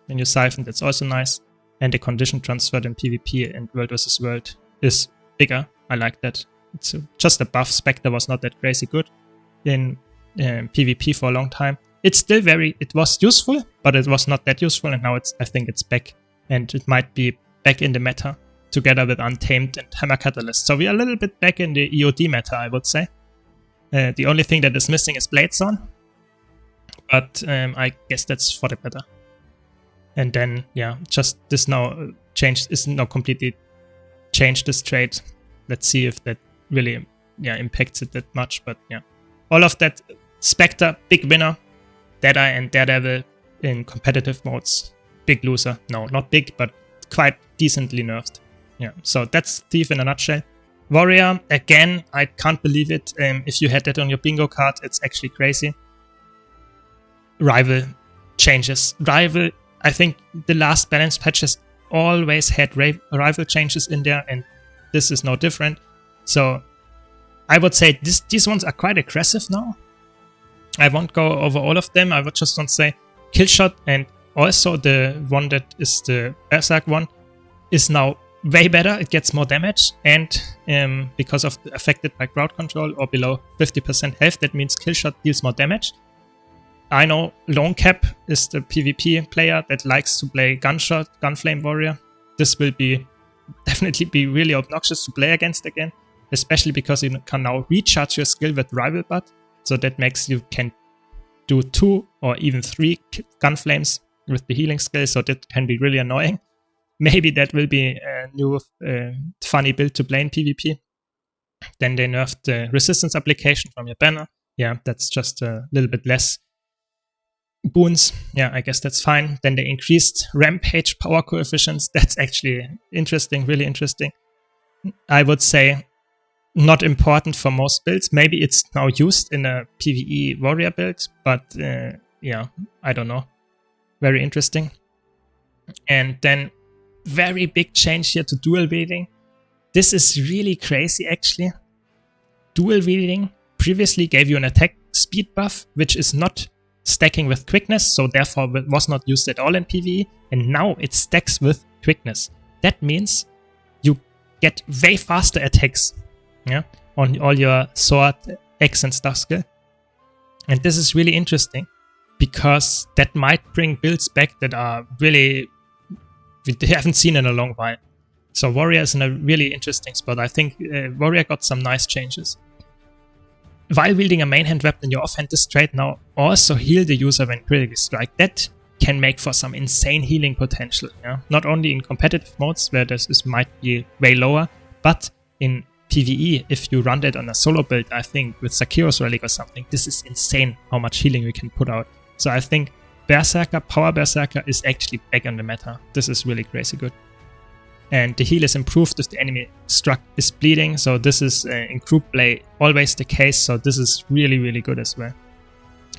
when you Siphon. That's also nice. And the condition transferred in PvP and World vs. World is bigger. I like that. It's just a buff. Spectre was not that crazy good in PvP for a long time. It's still it was useful, but it was not that useful, and now I think it's back, and it might be back in the meta together with Untamed and Hammer Catalyst. So we are a little bit back in the EOD meta, I would say. The only thing that is missing is Bladezone, but I guess that's for the better. And then, yeah, just this now is now completely changed this trait. Let's see if that really, yeah, impacts it that much. But yeah, all of that, Spectre, big winner. Deadeye and Daredevil in competitive modes, big loser. No, not big, but quite decently nerfed. Yeah, so that's Thief in a nutshell. Warrior, again, I can't believe it. If you had that on your bingo card, it's actually crazy. Rival changes. Rival, I think the last balance patches always had rival changes in there, and this is no different. So I would say these ones are quite aggressive now. I won't go over all of them. I would just want to say Killshot, and also the one that is the Berserk one, is now way better. It gets more damage, and because of the affected by crowd control or below 50% health, that means Killshot deals more damage. I know Lone Cap is the PvP player that likes to play Gunshot, Gunflame Warrior. This will definitely be really obnoxious to play against again, especially because you can now recharge your skill with Rival Butt. So that makes you can do 2 or even 3 Gunflames with the healing skill, so that can be really annoying. Maybe that will be a new funny build to play in PvP. Then they nerfed the resistance application from your banner. Yeah, that's just a little bit less boons. Yeah, I guess that's fine. Then they increased Rampage power coefficients. That's actually interesting, really interesting. I would say not important for most builds. Maybe it's now used in a PvE warrior build, but yeah, I don't know. Very interesting. And then very big change here to dual wielding. This is really crazy actually. Dual wielding previously gave you an attack speed buff, which is not stacking with quickness, so therefore was not used at all in PvE, and now it stacks with quickness. That means you get way faster attacks, yeah, on all your sword, axe and stuff skill. And this is really interesting because that might bring builds back that are really we haven't seen in a long while. So Warrior is in a really interesting spot. I think Warrior got some nice changes. While wielding a main hand weapon in your offhand, this trait now also heal the user when critically strike. That can make for some insane healing potential. Yeah? Not only in competitive modes where this might be way lower, but in PvE, if you run that on a solo build, I think with Sakiro's Relic or something, this is insane how much healing we can put out. So I think Berserker, Power Berserker is actually back on the meta. This is really crazy good. And the heal is improved if the enemy struck is bleeding. So this is in group play always the case. So this is really, really good as well.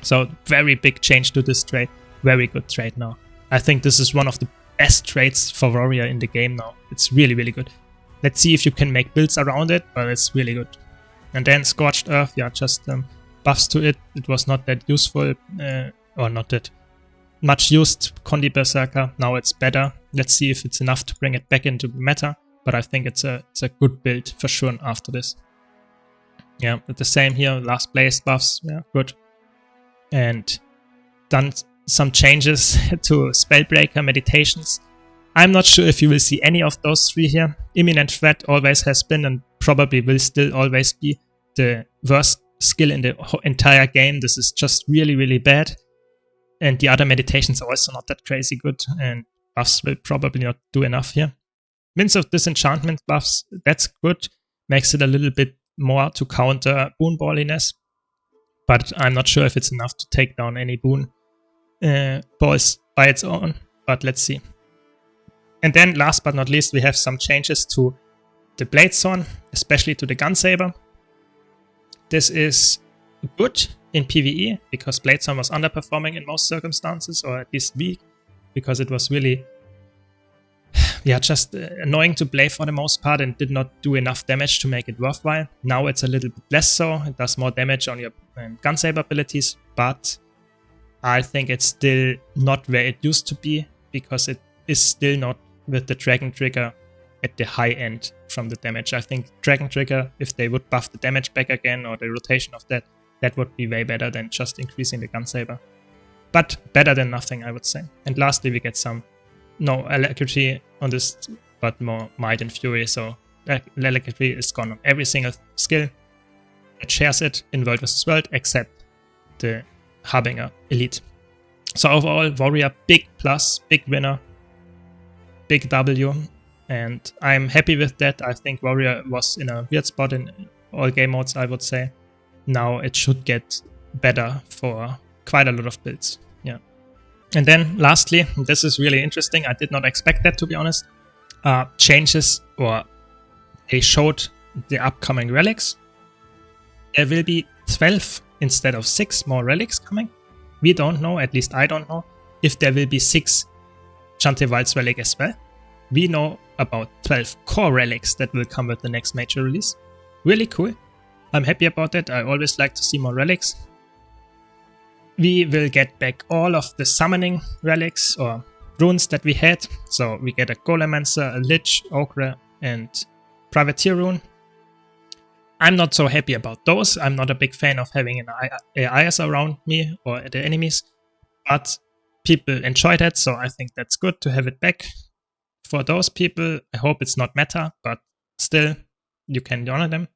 So very big change to this trait. Very good trait now. I think this is one of the best traits for Warrior in the game now. It's really, really good. Let's see if you can make builds around it, but it's really good. And then Scorched Earth, yeah, just buffs to it. It was not that useful, or not that much used Condi Berserker. Now it's better. Let's see if it's enough to bring it back into the meta, but I think it's a good build for sure after this. Yeah, but the same here, last place buffs, yeah, good. And done some changes to Spellbreaker meditations. I'm not sure if you will see any of those 3 here. Imminent Threat always has been and probably will still always be the worst skill in the entire game. This is just really, really bad. And the other meditations are also not that crazy good, and buffs will probably not do enough here. Winds of Disenchantment buffs, that's good. Makes it a little bit more to counter boon balliness. But I'm not sure if it's enough to take down any boon balls by its own. But let's see. And then last but not least, we have some changes to the Bladesword, especially to the Gunsaber. This is good in PvE because Bladesword was underperforming in most circumstances, or at least weak, because it was really just annoying to play for the most part and did not do enough damage to make it worthwhile. Now it's a little bit less so. It does more damage on your Gunsaber abilities, but I think it's still not where it used to be because it is still not with the Dragon Trigger at the high end from the damage. I think Dragon Trigger, if they would buff the damage back again or the rotation of that, that would be way better than just increasing the Gunsaber. But better than nothing, I would say. And lastly, we get some, no alacrity on this, but more Might and Fury. So alacrity is gone on every single skill that shares it in World vs. World, except the Harbinger Elite. So overall, Warrior, big plus, big winner, big W. And I'm happy with that. I think Warrior was in a weird spot in all game modes, I would say. Now it should get better for quite a lot of builds. Yeah. And then lastly, this is really interesting. I did not expect that, to be honest. Changes, or they showed the upcoming relics. There will be 12 instead of 6 more relics coming. We don't know, at least I don't know, if there will be 6 Chantewald's relic as well. we know about 12 core relics that will come with the next major release. Really cool. I'm happy about that. I always like to see more relics. We will get back all of the summoning relics or runes that we had. So we get a Golemancer, a Lich, Ogre, and Privateer rune. I'm not so happy about those. I'm not a big fan of having an AIs around me or the enemies, but people enjoy that, so I think that's good to have it back. For those people, I hope it's not meta, but still, you can honor them.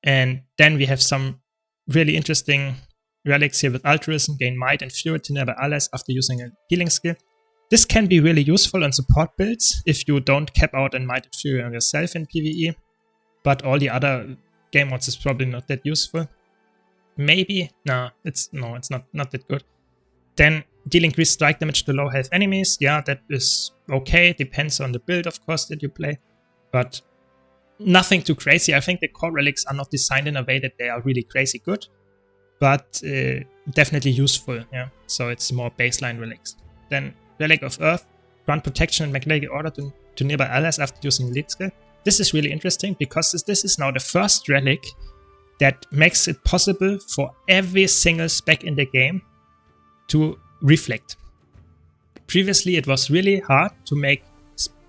And then we have some really interesting relics here with Altruism, gain Might and Fury to nearby allies after using a healing skill. This can be really useful on support builds if you don't cap out and Might and Fury on yourself in PvE, but all the other game modes is probably not that useful. Maybe, it's not that good. Then deal increased strike damage to low health enemies. Yeah, that is okay. Depends on the build, of course, that you play. But nothing too crazy. I think the core relics are not designed in a way that they are really crazy good. But definitely useful. Yeah, so it's more baseline relics. Then Relic of Earth. Grant protection and magnetic order to nearby allies after using lead skill. This is really interesting because this is now the first relic that makes it possible for every single spec in the game to reflect. Previously, it was really hard to make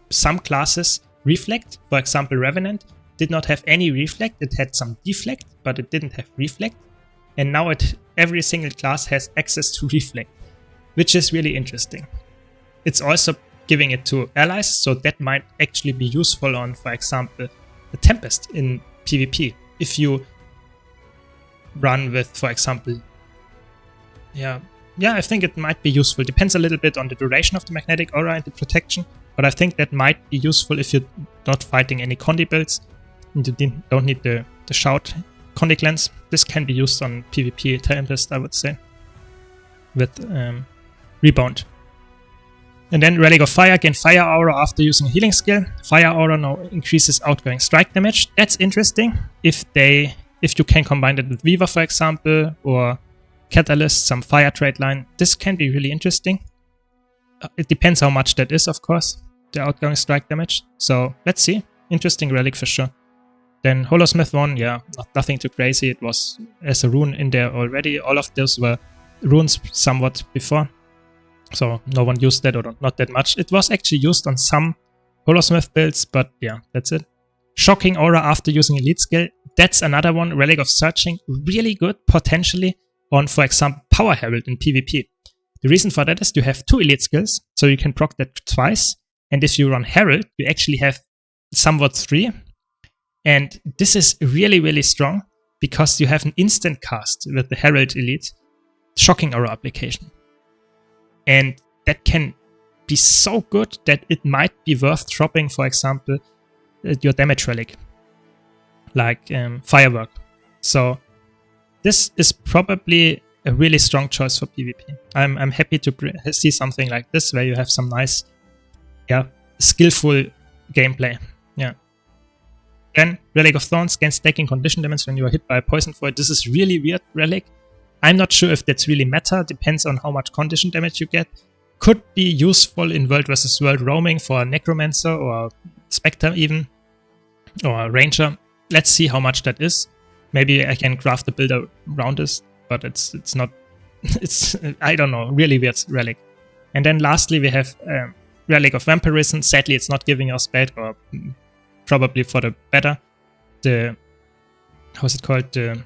some classes reflect. For example, Revenant did not have any reflect. It had some deflect, but it didn't have reflect. And now every single class has access to reflect, which is really interesting. It's also giving it to allies, so that might actually be useful on, for example, the Tempest in PvP. If you run with, for example, I think it might be useful. Depends a little bit on the duration of the magnetic aura and the protection, but I think that might be useful if you're not fighting any Condi builds and you don't need the shout Condi cleanse. This can be used on PvP Tempest, I would say, with Rebound. And then Relic of Fire, gain Fire Aura after using a healing skill. Fire Aura now increases outgoing strike damage. That's interesting if you can combine it with Weaver, for example, or Catalyst, some fire traitline. This can be really interesting. It depends how much that is, of course, the outgoing strike damage. So let's see. Interesting relic for sure. Then Holosmith one, nothing too crazy. It was as a rune in there already. All of those were runes somewhat before. So no one used that, or not that much. It was actually used on some Holosmith builds, but yeah, that's it. Shocking Aura after using Elite skill. That's another one. Relic of Searching. Really good, potentially, on, for example, Power Herald in PvP. The reason for that is you have 2 elite skills, so you can proc that twice. And if you run Herald, you actually have somewhat 3. And this is really, really strong because you have an instant cast with the Herald Elite Shocking Aura application. And that can be so good that it might be worth dropping, for example, your damage relic, like Firework. So this is probably a really strong choice for PvP. I'm happy to see something like this where you have some nice, skillful gameplay. Yeah. Then Relic of Thorns, gain stacking condition damage when you are hit by a poison void. This is really weird relic. I'm not sure if that's really meta. Depends on how much condition damage you get. Could be useful in World vs. World roaming for a Necromancer or Spectre even, or a Ranger. Let's see how much that is. Maybe I can craft a build around this, but it's not. It's, I don't know, really weird relic. And then lastly we have Relic of Vampirism. Sadly, it's not giving us bad, or probably for the better. The how's it called? The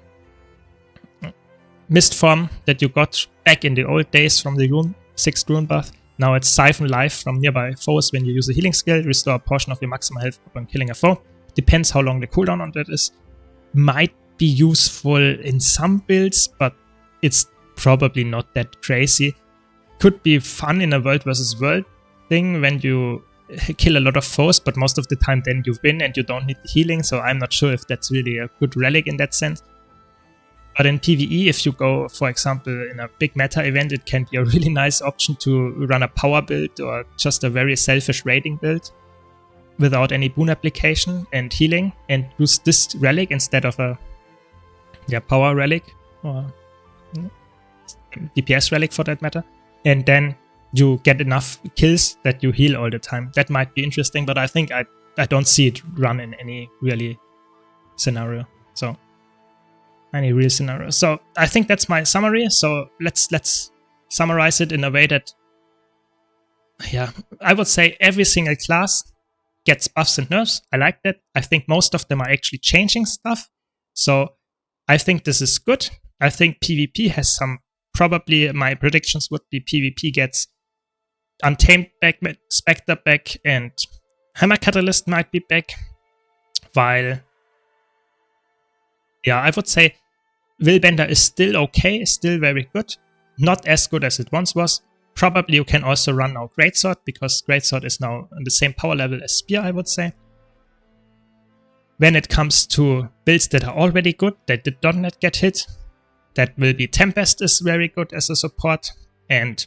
Mist form that you got back in the old days from the 6th rune buff. Now it's Siphon Life from nearby foes when you use a healing skill. Restore a portion of your maximum health upon killing a foe. Depends how long the cooldown on that is. Might be useful in some builds, but it's probably not that crazy. Could be fun in a World vs. World thing when you kill a lot of foes, but most of the time then you win and you don't need the healing, so I'm not sure if that's really a good relic in that sense. But in PvE, if you go, for example, in a big meta event, it can be a really nice option to run a power build or just a very selfish raiding build without any boon application and healing, and use this relic instead of a power relic or DPS relic for that matter. And then you get enough kills that you heal all the time. That might be interesting, but I think I don't see it run in any really scenario. So any real scenario. So I think that's my summary. So let's summarize it in a way that, yeah, I would say every single class gets buffs and nerfs. I like that. I think most of them are actually changing stuff. So I think this is good. I think PvP has some, probably my predictions would be PvP gets Untamed back, Spectre back, and Hammer Catalyst might be back. While, yeah, I would say Willbender is still okay, still very good. Not as good as it once was. Probably you can also run now Greatsword, because Greatsword is now on the same power level as Spear, I would say. When it comes to builds that are already good, that did not get hit, that will be Tempest is very good as a support, and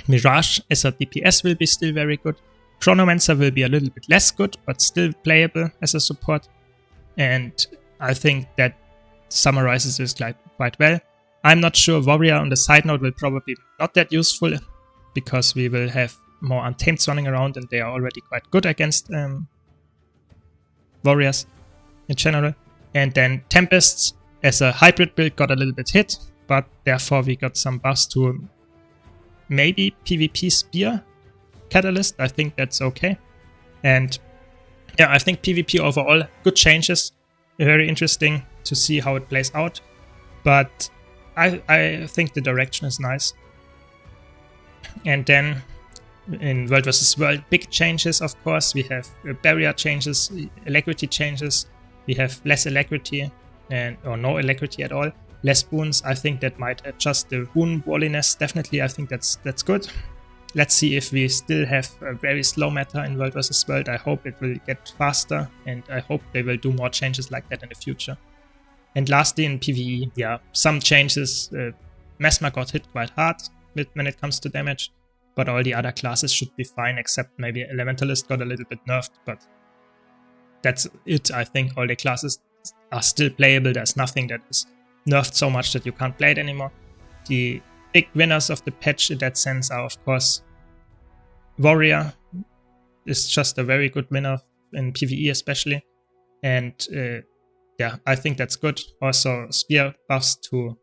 Mirage as a DPS will be still very good. Chronomancer will be a little bit less good, but still playable as a support. And I think that summarizes this quite well. I'm not sure Warrior on the side note will probably not that useful, because we will have more Untameds running around and they are already quite good against Warriors in general. And then Tempests as a hybrid build got a little bit hit, but therefore we got some buffs to maybe PvP Spear Catalyst. I think that's okay. And yeah, I think PvP overall, good changes. Very interesting to see how it plays out. But I think the direction is nice. And then in World vs. World, big changes, of course. We have barrier changes, alacrity changes. We have less alacrity or no alacrity at all. Less boons. I think that might adjust the boon walliness. Definitely, I think that's good. Let's see if we still have a very slow meta in World vs. World. I hope it will get faster, and I hope they will do more changes like that in the future. And lastly, in PvE, yeah, some changes. Mesmer got hit quite hard when it comes to damage, but all the other classes should be fine, except maybe Elementalist got a little bit nerfed, but that's it. I think all the classes are still playable. There's nothing that is nerfed so much that you can't play it anymore. The big winners of the patch in that sense are, of course, Warrior is just a very good winner in PvE especially, and yeah, I think that's good. Also, Spear buffs to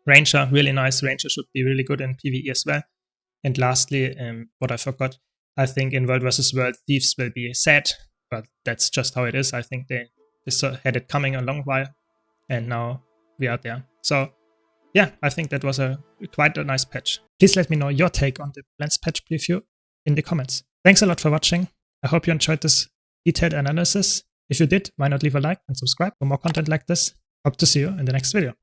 Ranger, really nice. Ranger should be really good in PvE as well. And lastly, what I forgot, I think in World vs. World, Thieves will be sad, but that's just how it is. I think they had it coming a long while, and now we are there. So yeah, I think that was quite a nice patch. Please let me know your take on the Blends patch preview in the comments. Thanks a lot for watching. I hope you enjoyed this detailed analysis. If you did, why not leave a like and subscribe for more content like this. Hope to see you in the next video.